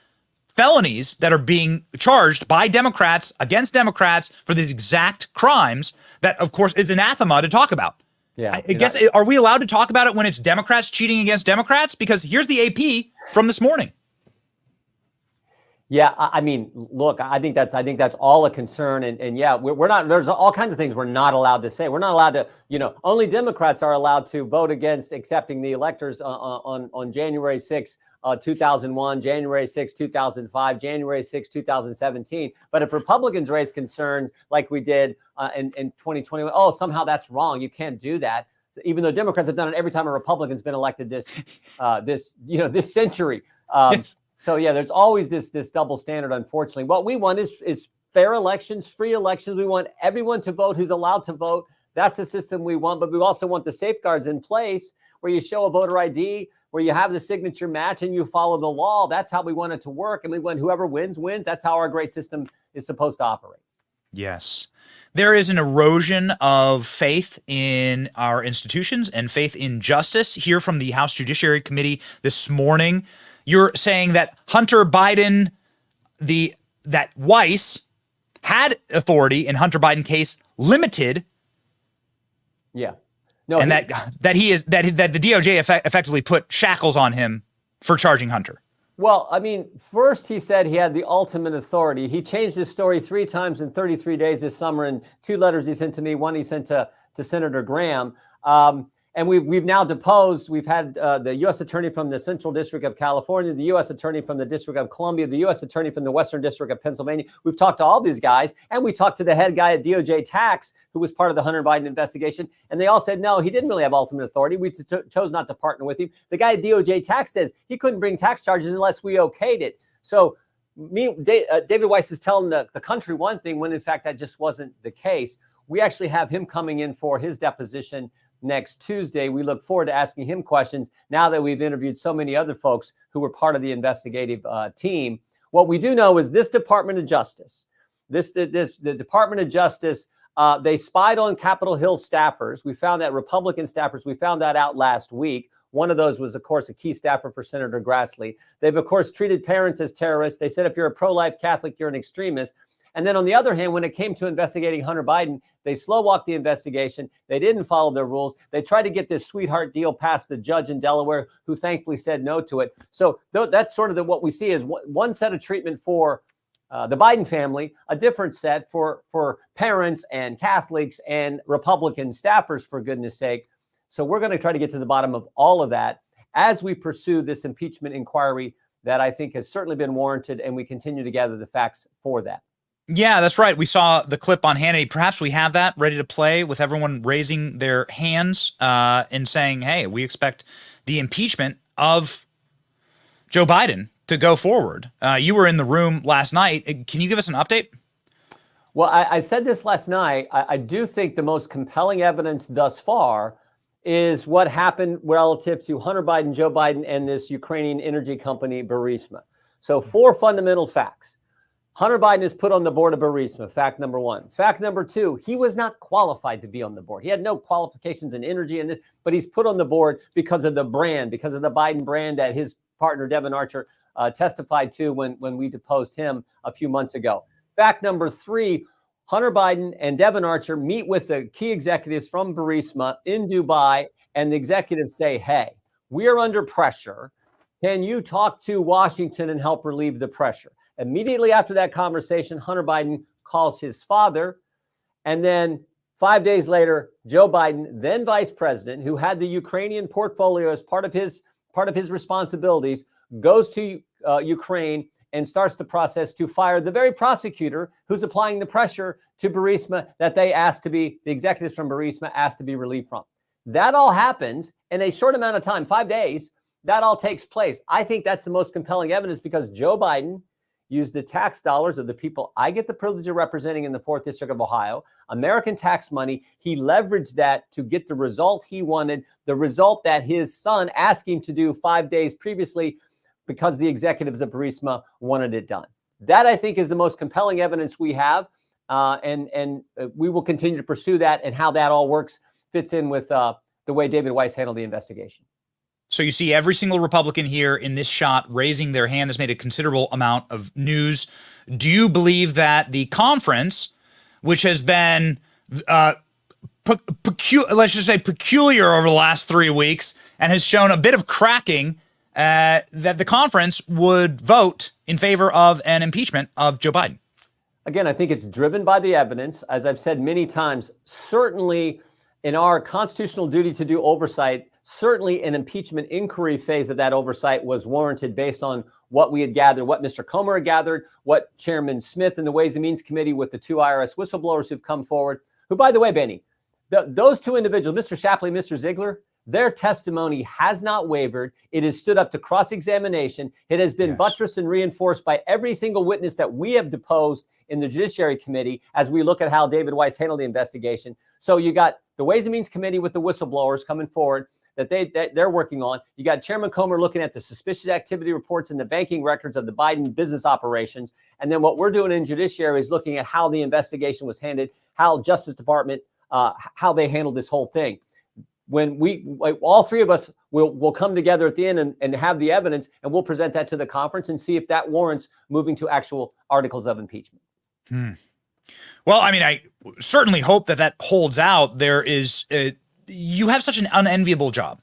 Speaker 2: felonies that are being charged by Democrats against Democrats for these exact crimes that, of course, is anathema to talk about.
Speaker 17: Yeah.
Speaker 2: I guess, are we allowed to talk about it when it's Democrats cheating against Democrats? Because here's the AP from this morning.
Speaker 17: Yeah, I mean, look, I think that's all a concern, and yeah, we're not. There's all kinds of things we're not allowed to say. We're not allowed to, only Democrats are allowed to vote against accepting the electors on January 6, 2001, January 6, 2005, January 6, 2017. But if Republicans raise concerns like we did in 2021, oh, somehow that's wrong. You can't do that. Even though Democrats have done it every time a Republican's been elected this century. So yeah, there's always this double standard, unfortunately. What we want is fair elections, free elections. We want everyone to vote who's allowed to vote. That's a system we want, but we also want the safeguards in place where you show a voter ID, where you have the signature match and you follow the law. That's how we want it to work. And we want whoever wins. That's how our great system is supposed to operate.
Speaker 2: Yes. There is an erosion of faith in our institutions and faith in justice. Here from the House Judiciary Committee this morning, you're saying that Hunter Biden, that Weiss had authority in Hunter Biden case limited.
Speaker 17: Yeah. No,
Speaker 2: and that the DOJ effectively put shackles on him for charging Hunter.
Speaker 17: Well, I mean, first he said he had the ultimate authority. He changed his story 3 times in 33 days this summer in 2 letters he sent to me, one he sent to Senator Graham. And we've now deposed. We've had the U.S. Attorney from the Central District of California, the U.S. Attorney from the District of Columbia, the U.S. Attorney from the Western District of Pennsylvania. We've talked to all these guys, and we talked to the head guy at DOJ Tax, who was part of the Hunter Biden investigation, and they all said, no, he didn't really have ultimate authority. We chose not to partner with him. The guy at DOJ Tax says he couldn't bring tax charges unless we okayed it. So David Weiss is telling the country one thing when, in fact, that just wasn't the case. We actually have him coming in for his deposition next Tuesday. We look forward to asking him questions now that we've interviewed so many other folks who were part of the investigative team. What we do know is this Department of Justice, the Department of Justice, they spied on Capitol Hill staffers. We found that Republican staffers. We found that out last week. One of those was, of course, a key staffer for Senator Grassley. They've, of course, treated parents as terrorists. They said if you're a pro-life Catholic, you're an extremist. And then on the other hand, when it came to investigating Hunter Biden, they slow-walked the investigation. They didn't follow their rules. They tried to get this sweetheart deal past the judge in Delaware, who thankfully said no to it. So that's sort of what we see is one set of treatment for the Biden family, a different set for parents and Catholics and Republican staffers, for goodness sake. So we're going to try to get to the bottom of all of that as we pursue this impeachment inquiry that I think has certainly been warranted, and we continue to gather the facts for that.
Speaker 2: Yeah, that's right. We saw the clip on Hannity. Perhaps we have that ready to play with everyone raising their hands and saying, hey, we expect the impeachment of Joe Biden to go forward. You were in the room last night. Can you give us an update?
Speaker 17: Well, I said this last night. I do think the most compelling evidence thus far is what happened relative to Hunter Biden, Joe Biden, and this Ukrainian energy company, Burisma. So 4 fundamental facts. Hunter Biden is put on the board of Burisma, fact number 1. Fact number 2, he was not qualified to be on the board. He had no qualifications in energy and this, but he's put on the board because of the brand, because of the Biden brand that his partner, Devin Archer, testified to when we deposed him a few months ago. Fact number 3, Hunter Biden and Devin Archer meet with the key executives from Burisma in Dubai, and the executives say, hey, we are under pressure. Can you talk to Washington and help relieve the pressure? Immediately after that conversation, Hunter Biden calls his father. And then 5 days later, Joe Biden, then vice president, who had the Ukrainian portfolio as part of his responsibilities, goes to Ukraine and starts the process to fire the very prosecutor who's applying the pressure to Burisma that the executives from Burisma asked to be relieved from. That all happens in a short amount of time, 5 days. That all takes place. I think that's the most compelling evidence because Joe Biden used the tax dollars of the people I get the privilege of representing in the 4th District of Ohio, American tax money. He leveraged that to get the result he wanted, the result that his son asked him to do 5 days previously because the executives of Burisma wanted it done. That, I think, is the most compelling evidence we have, and we will continue to pursue that, and how that all works fits in with the way David Weiss handled the investigation.
Speaker 2: So you see every single Republican here in this shot raising their hand. This made a considerable amount of news. Do you believe that the conference, which has been let's just say peculiar over the last 3 weeks and has shown a bit of cracking, that the conference would vote in favor of an impeachment of Joe Biden?
Speaker 17: Again, I think it's driven by the evidence. As I've said many times, certainly in our constitutional duty to do oversight, certainly an impeachment inquiry phase of that oversight was warranted based on what we had gathered, what Mr. Comer had gathered, what Chairman Smith and the Ways and Means Committee with the 2 IRS whistleblowers who've come forward, who, by the way, Benny, those 2 individuals, Mr. Shapley and Mr. Ziegler, their testimony has not wavered. It has stood up to cross-examination. It has been buttressed and reinforced by every single witness that we have deposed in the Judiciary Committee as we look at how David Weiss handled the investigation. So you got the Ways and Means Committee with the whistleblowers coming forward that they're working on. You got Chairman Comer looking at the suspicious activity reports and the banking records of the Biden business operations. And then what we're doing in Judiciary is looking at how the investigation was handled, how Justice Department, how they handled this whole thing. When all 3 of us will come together at the end and have the evidence, and we'll present that to the conference and see if that warrants moving to actual articles of impeachment.
Speaker 2: Well, I mean, I certainly hope that holds out. You have such an unenviable job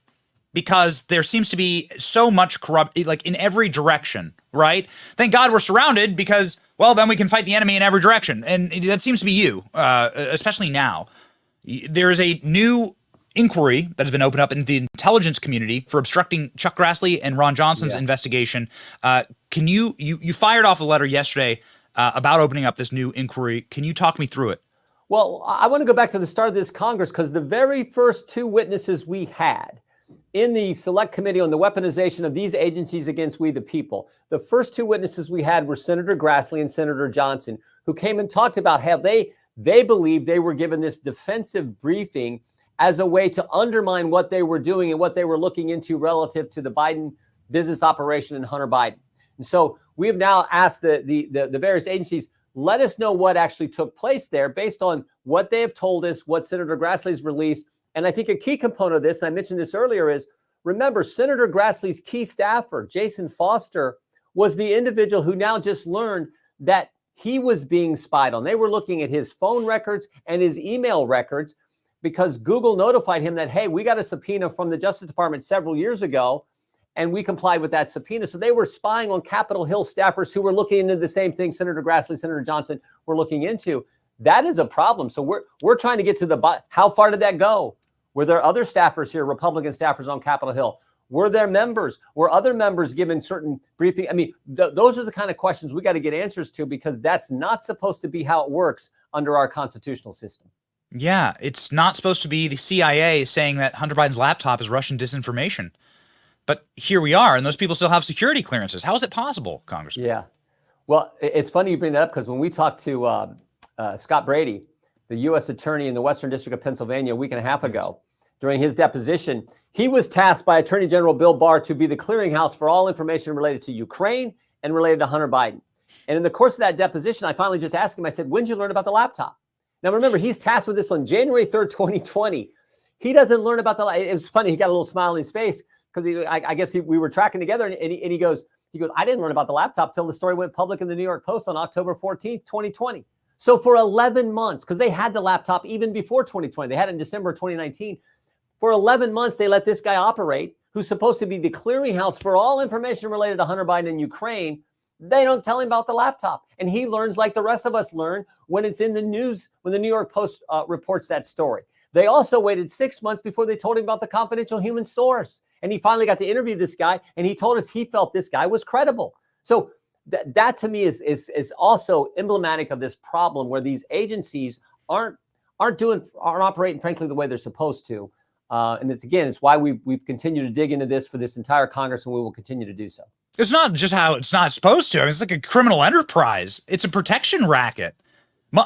Speaker 2: because there seems to be so much corrupt, like in every direction, right? Thank God we're surrounded because, well, then we can fight the enemy in every direction. And that seems to be you, especially now. There is a new inquiry that has been opened up in the intelligence community for obstructing Chuck Grassley and Ron Johnson's investigation. Can you fired off a letter yesterday about opening up this new inquiry. Can you talk me through it?
Speaker 17: Well, I want to go back to the start of this Congress because the very first 2 witnesses we had in the Select Committee on the weaponization of these agencies against we the people, the first 2 witnesses we had were Senator Grassley and Senator Johnson, who came and talked about how they believed they were given this defensive briefing as a way to undermine what they were doing and what they were looking into relative to the Biden business operation and Hunter Biden. And so we have now asked the various agencies, let us know what actually took place there based on what they have told us, what Senator Grassley's released. And I think a key component of this, and I mentioned this earlier, is remember Senator Grassley's key staffer, Jason Foster, was the individual who now just learned that he was being spied on. They were looking at his phone records and his email records because Google notified him that, hey, we got a subpoena from the Justice Department several years ago, and we complied with that subpoena. So they were spying on Capitol Hill staffers who were looking into the same thing Senator Grassley, Senator Johnson were looking into. That is a problem. So we're trying to get to the how far did that go? Were there other staffers here, Republican staffers on Capitol Hill? Were there members? Were other members given certain briefing? I mean, those are the kind of questions we got to get answers to because that's not supposed to be how it works under our constitutional system.
Speaker 2: Yeah, it's not supposed to be the CIA saying that Hunter Biden's laptop is Russian disinformation. But here we are, and those people still have security clearances. How is it possible, Congressman?
Speaker 17: Yeah. Well, it's funny you bring that up because when we talked to Scott Brady, the U.S. attorney in the Western District of Pennsylvania a week and a half ago, during his deposition, he was tasked by Attorney General Bill Barr to be the clearinghouse for all information related to Ukraine and related to Hunter Biden. And in the course of that deposition, I finally just asked him, I said, when did you learn about the laptop? Now, remember, he's tasked with this on January 3rd, 2020. He doesn't learn about it was funny. He got a little smile on his face because I guess we were tracking together and he goes, I didn't learn about the laptop till the story went public in the New York Post on October 14th, 2020. So for 11 months, because they had the laptop even before 2020, they had it in December 2019. For 11 months, they let this guy operate, who's supposed to be the clearinghouse for all information related to Hunter Biden and Ukraine. They don't tell him about the laptop. And he learns like the rest of us learn when it's in the news, when the New York Post reports that story. They also waited 6 months before they told him about the confidential human source. And he finally got to interview this guy, and he told us he felt this guy was credible. So that to me is also emblematic of this problem where these agencies aren't operating, frankly, the way they're supposed to. And it's why we've continued to dig into this for this entire Congress, and we will continue to do so.
Speaker 2: It's not just how it's not supposed to. I mean, it's like a criminal enterprise. It's a protection racket.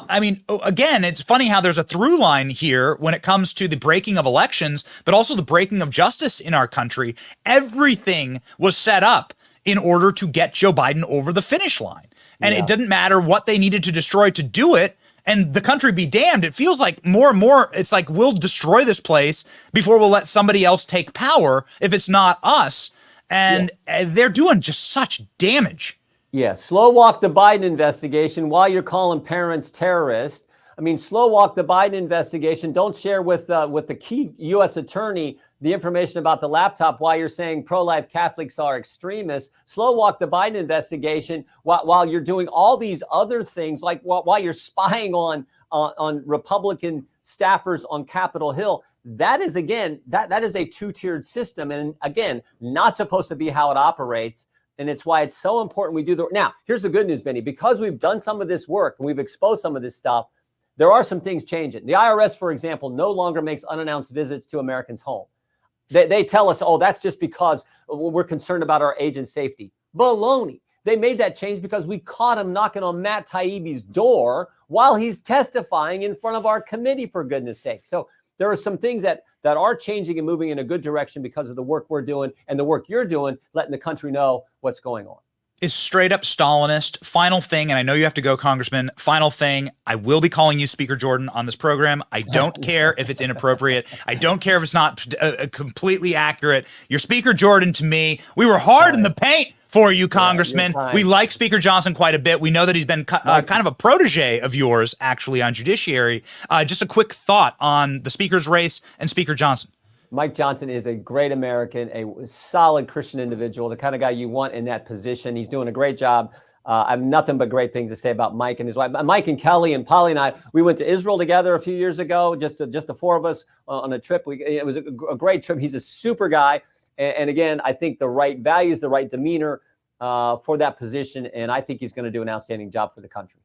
Speaker 2: I mean, again, it's funny how there's a through line here when it comes to the breaking of elections, but also the breaking of justice in our country. Everything was set up in order to get Joe Biden over the finish line. And it didn't matter what they needed to destroy to do it. and the country be damned. It feels like more and more, it's like we'll destroy this place before we'll let somebody else take power if it's not us. And they're doing just such damage.
Speaker 17: Yeah, slow walk the Biden investigation while you're calling parents terrorists. I mean, slow walk the Biden investigation. Don't share with the key U.S. attorney the information about the laptop while you're saying pro-life Catholics are extremists. Slow walk the Biden investigation while you're doing all these other things, like while you're spying on Republican staffers on Capitol Hill. That is, again, that is a two-tiered system, and again, not supposed to be how it operates. And it's why it's so important we do the. Now, here's the good news, Benny. Because we've done some of this work and we've exposed some of this stuff, there are some things changing. The IRS, for example, no longer makes unannounced visits to Americans' home. They tell us, oh, that's just because we're concerned about our agents' safety. Baloney. They made that change because we caught him knocking on Matt Taibbi's door while he's testifying in front of our committee, for goodness sake. So there are some things that are changing and moving in a good direction because of the work we're doing and the work you're doing, letting the country know what's going on.
Speaker 2: Is straight up Stalinist. Final thing, and I know you have to go, Congressman. Final thing, I will be calling you Speaker Jordan on this program. I don't care if it's inappropriate. I don't care if it's not completely accurate. You're Speaker Jordan to me. We were hard in the paint for you, Congressman. We like Speaker Johnson quite a bit. We know that he's been kind of a protege of yours, actually, on Judiciary. Just a quick thought on the Speaker's race and Speaker Johnson.
Speaker 17: Mike Johnson is a great American, a solid Christian individual, the kind of guy you want in that position. He's doing a great job. I have nothing but great things to say about Mike and his wife. Mike and Kelly and Polly and I, we went to Israel together a few years ago, just the four of us on a trip. It was a great trip. He's a super guy. And again, I think the right values, the right demeanor for that position. And I think he's going to do an outstanding job for the country.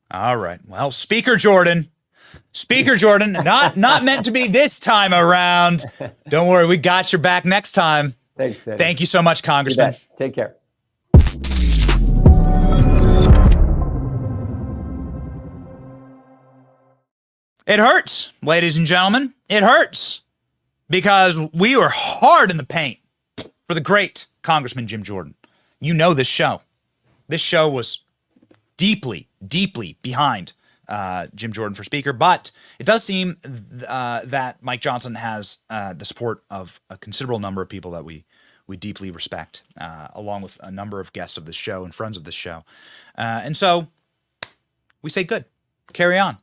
Speaker 2: All right. Well, Speaker Jordan, not meant to be this time around. Don't worry, we got your back next time.
Speaker 17: Thanks, Benny.
Speaker 2: Thank you so much, Congressman.
Speaker 17: Take care.
Speaker 2: It hurts, ladies and gentlemen. It hurts because we were hard in the paint for the great Congressman Jim Jordan. You know this show. This show was deeply, deeply behind Jim Jordan for Speaker, but it does seem that Mike Johnson has the support of a considerable number of people that we deeply respect, along with a number of guests of this show and friends of this show. And so we say good, carry on.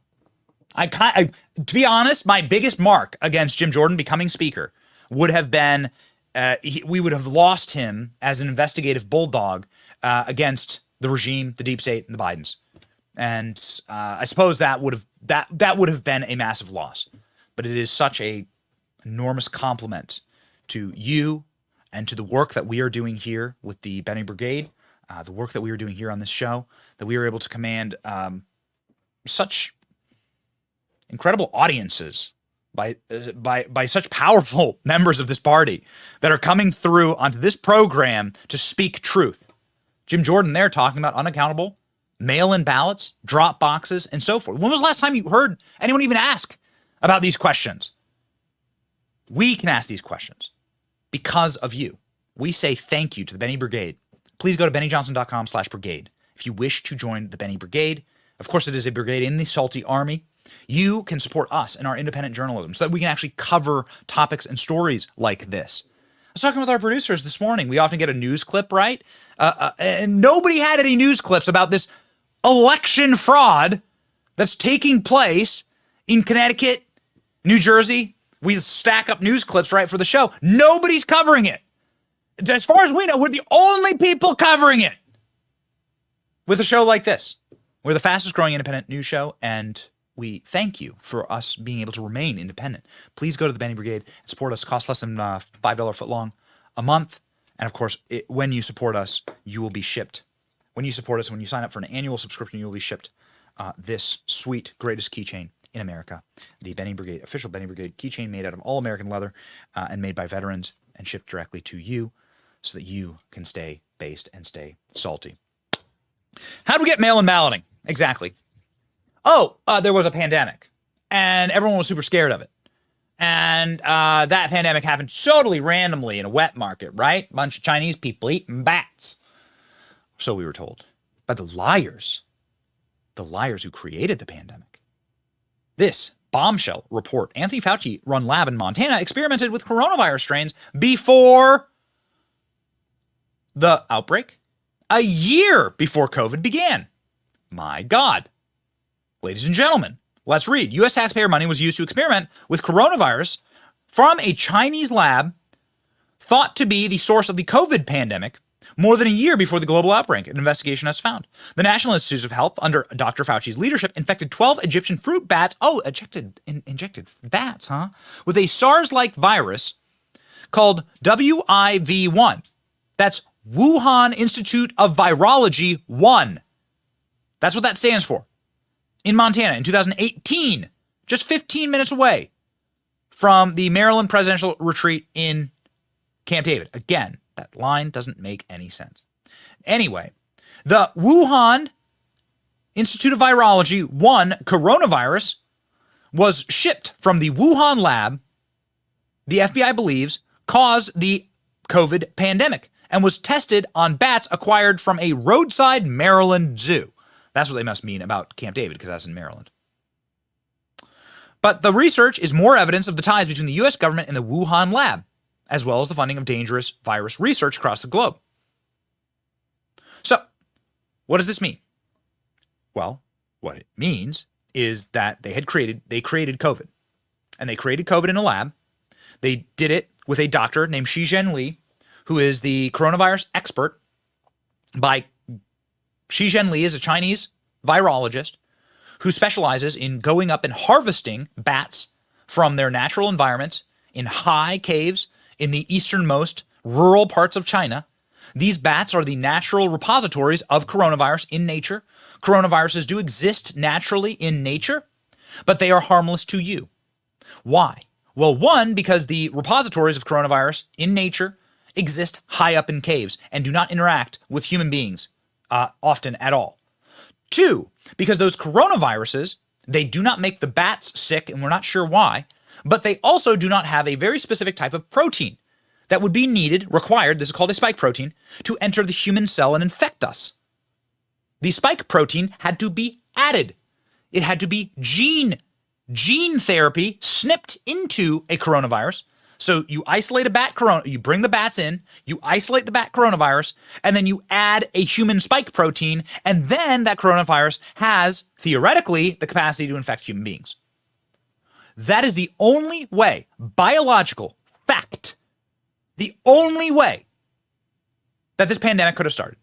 Speaker 2: To be honest, my biggest mark against Jim Jordan becoming Speaker would have been we would have lost him as an investigative bulldog against the regime, the deep state, and the Bidens. And I suppose that would have been a massive loss. But it is such a enormous compliment to you and to the work that we are doing here with the Benny Brigade, the work that we are doing here on this show, that we are able to command such incredible audiences by such powerful members of this party that are coming through onto this program to speak truth. Jim Jordan there talking about unaccountable mail-in ballots, drop boxes, and so forth. When was the last time you heard anyone even ask about these questions? We can ask these questions because of you. We say thank you to the Benny Brigade. Please go to bennyjohnson.com/brigade if you wish to join the Benny Brigade. Of course, it is a brigade in the salty army. You can support us in our independent journalism so that we can actually cover topics and stories like this. I was talking with our producers this morning. We often get a news clip, right? And nobody had any news clips about this election fraud that's taking place in Connecticut, New Jersey. We stack up news clips, right, for the show. Nobody's covering it. As far as we know, we're the only people covering it with a show like this. We're the fastest growing independent news show, and we thank you for us being able to remain independent. Please go to the Benny Brigade and support us. It costs less than $5 foot long a month. And of course, when you support us, you will be shipped. When you support us, when you sign up for an annual subscription, you will be shipped this sweet, greatest keychain in America. The Benny Brigade, official Benny Brigade keychain made out of all American leather and made by veterans and shipped directly to you so that you can stay based and stay salty. How do we get mail-in balloting? Exactly. Oh, there was a pandemic and everyone was super scared of it. And that pandemic happened totally randomly in a wet market, right? Bunch of Chinese people eating bats. So we were told by the liars the liars who created the pandemic. This bombshell report, Anthony Fauci run lab in Montana experimented with coronavirus strains before the outbreak, a year before COVID began. My God. Ladies and gentlemen, let's read. U.S. taxpayer money was used to experiment with coronavirus from a Chinese lab thought to be the source of the COVID pandemic more than a year before the global outbreak, an investigation has found. The National Institutes of Health, under Dr. Fauci's leadership, infected 12 Egyptian fruit bats. Oh, injected bats, huh? With a SARS-like virus called WIV1. That's Wuhan Institute of Virology 1. That's what that stands for. In Montana in 2018, just 15 minutes away from the Maryland presidential retreat in Camp David. Again, that line doesn't make any sense. Anyway, the Wuhan Institute of Virology 1 coronavirus was shipped from the Wuhan lab, the FBI believes, caused the COVID pandemic and was tested on bats acquired from a roadside Maryland zoo. That's what they must mean about Camp David, because that's in Maryland. But the research is more evidence of the ties between the U.S. government and the Wuhan lab, as well as the funding of dangerous virus research across the globe. So, what does this mean? Well, what it means is that they created COVID. And they created COVID in a lab. They did it with a doctor named Shizhen Li, who is the coronavirus expert. Shizhen Li is a Chinese virologist who specializes in going up and harvesting bats from their natural environments in high caves in the easternmost rural parts of China. These bats are the natural repositories of coronavirus in nature. Coronaviruses do exist naturally in nature, but they are harmless to you. Why? Well, one, because the repositories of coronavirus in nature exist high up in caves and do not interact with human beings often at all. Two, because those coronaviruses, they do not make the bats sick, and we're not sure why, but they also do not have a very specific type of protein that would be required, this is called a spike protein, to enter the human cell and infect us. The spike protein had to be added. It had to be gene therapy snipped into a coronavirus. So you isolate you bring the bats in, you isolate the bat coronavirus, and then you add a human spike protein, and then that coronavirus has, theoretically, the capacity to infect human beings. That is the only way, biological fact, the only way that this pandemic could have started.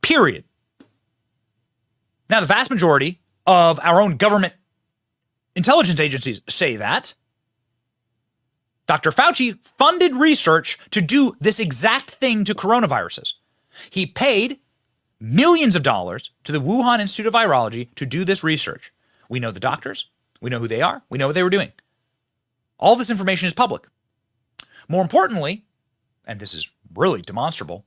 Speaker 2: Period. Now, the vast majority of our own government intelligence agencies say that. Dr. Fauci funded research to do this exact thing to coronaviruses. He paid millions of dollars to the Wuhan Institute of Virology to do this research. We know the doctors. We know who they are. We know what they were doing. All this information is public. More importantly, and this is really demonstrable,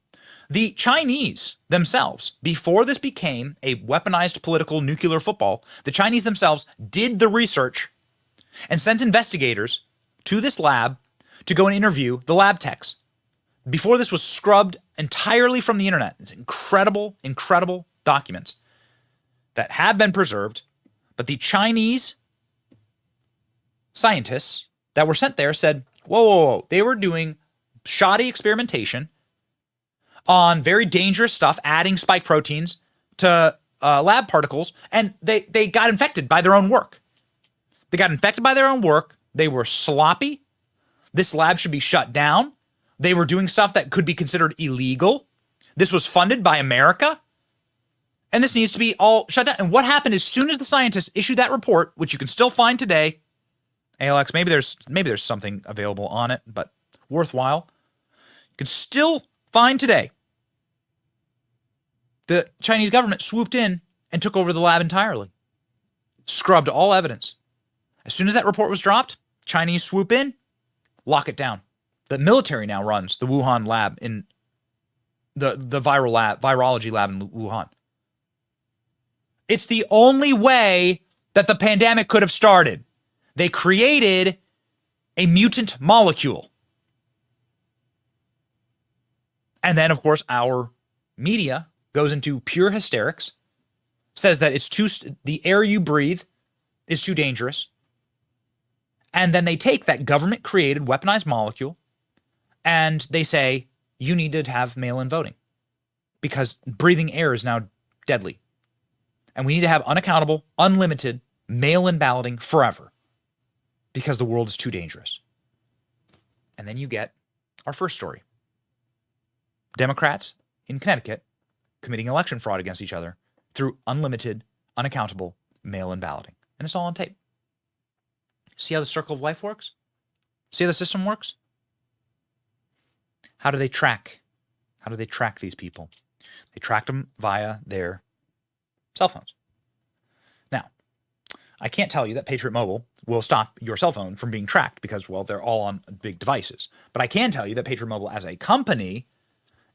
Speaker 2: the Chinese themselves, before this became a weaponized political nuclear football, the Chinese themselves did the research and sent investigators to this lab to go and interview the lab techs. Before this was scrubbed entirely from the internet. It's incredible, incredible documents that have been preserved, but the Chinese scientists that were sent there said, whoa, they were doing shoddy experimentation on very dangerous stuff, adding spike proteins to lab particles, and they got infected by their own work. They got infected by their own work. They were sloppy. This lab should be shut down. They were doing stuff that could be considered illegal. This was funded by America. And this needs to be all shut down. And what happened as soon as the scientists issued that report, which you can still find today, ALX, maybe there's something available on it, but worthwhile. You can still find today. The Chinese government swooped in and took over the lab entirely. Scrubbed all evidence. As soon as that report was dropped, Chinese swoop in, lock it down. The military now runs the Wuhan lab in the virology lab in Wuhan. It's the only way that the pandemic could have started. They created a mutant molecule. And then, of course, our media goes into pure hysterics says that the air you breathe is too dangerous. And then they take that government-created weaponized molecule and they say, you need to have mail-in voting because breathing air is now deadly. And we need to have unaccountable, unlimited mail-in balloting forever because the world is too dangerous. And then you get our first story. Democrats in Connecticut committing election fraud against each other through unlimited, unaccountable mail-in balloting. And it's all on tape. See how the circle of life works? See how the system works? How do they track? How do they track these people? They track them via their cell phones. Now, I can't tell you that Patriot Mobile will stop your cell phone from being tracked because, well, they're all on big devices. But I can tell you that Patriot Mobile as a company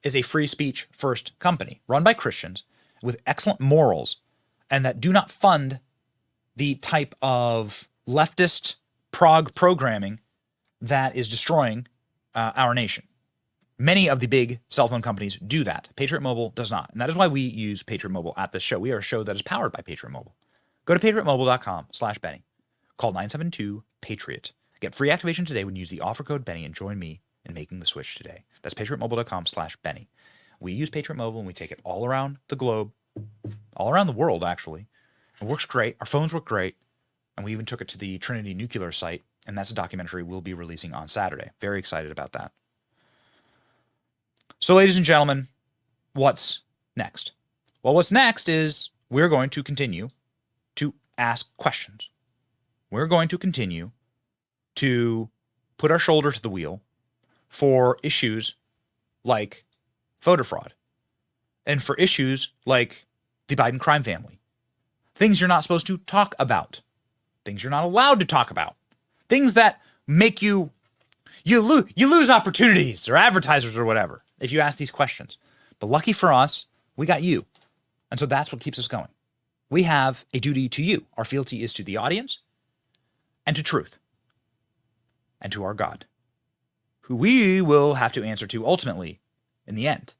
Speaker 2: is a free speech first company run by Christians with excellent morals and that do not fund the type of leftist programming that is destroying our nation. Many of the big cell phone companies do that. Patriot Mobile does not. And that is why we use Patriot Mobile at this show. We are a show that is powered by Patriot Mobile. Go to patriotmobile.com/Benny. Call 972-PATRIOT. Get free activation today when you use the offer code Benny and join me in making the switch today. That's patriotmobile.com/Benny. We use Patriot Mobile and we take it all around the globe, all around the world, actually. It works great. Our phones work great. And we even took it to the Trinity nuclear site. And that's a documentary we'll be releasing on Saturday. Very excited about that. So, ladies and gentlemen, what's next? Well, what's next is we're going to continue to ask questions. We're going to continue to put our shoulder to the wheel for issues like voter fraud and for issues like the Biden crime family. Things you're not supposed to talk about. Things you're not allowed to talk about. Things that make you lose opportunities or advertisers or whatever if you ask these questions. But lucky for us, we got you. And so that's what keeps us going. We have a duty to you. Our fealty is to the audience and to truth and to our God, who we will have to answer to ultimately in the end.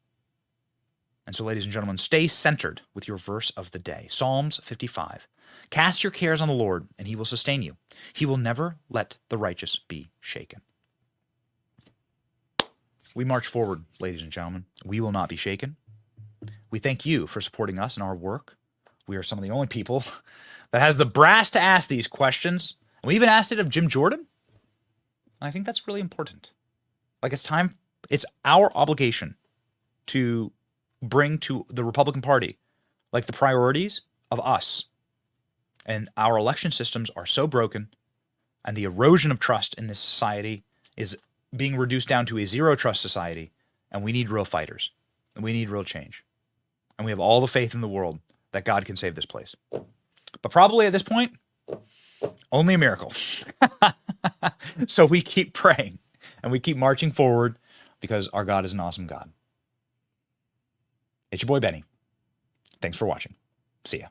Speaker 2: And so, ladies and gentlemen, stay centered with your verse of the day. Psalms 55. Cast your cares on the Lord, and he will sustain you. He will never let the righteous be shaken. We march forward, ladies and gentlemen. We will not be shaken. We thank you for supporting us in our work. We are some of the only people that has the brass to ask these questions. And we even asked it of Jim Jordan. And I think that's really important. Like, it's our obligation to bring to the Republican Party, like, the priorities of us. And our election systems are so broken, and the erosion of trust in this society is being reduced down to a zero trust society, and we need real fighters, and we need real change. And we have all the faith in the world that God can save this place. But probably at this point, only a miracle. So we keep praying, and we keep marching forward because our God is an awesome God. It's your boy, Benny. Thanks for watching. See ya.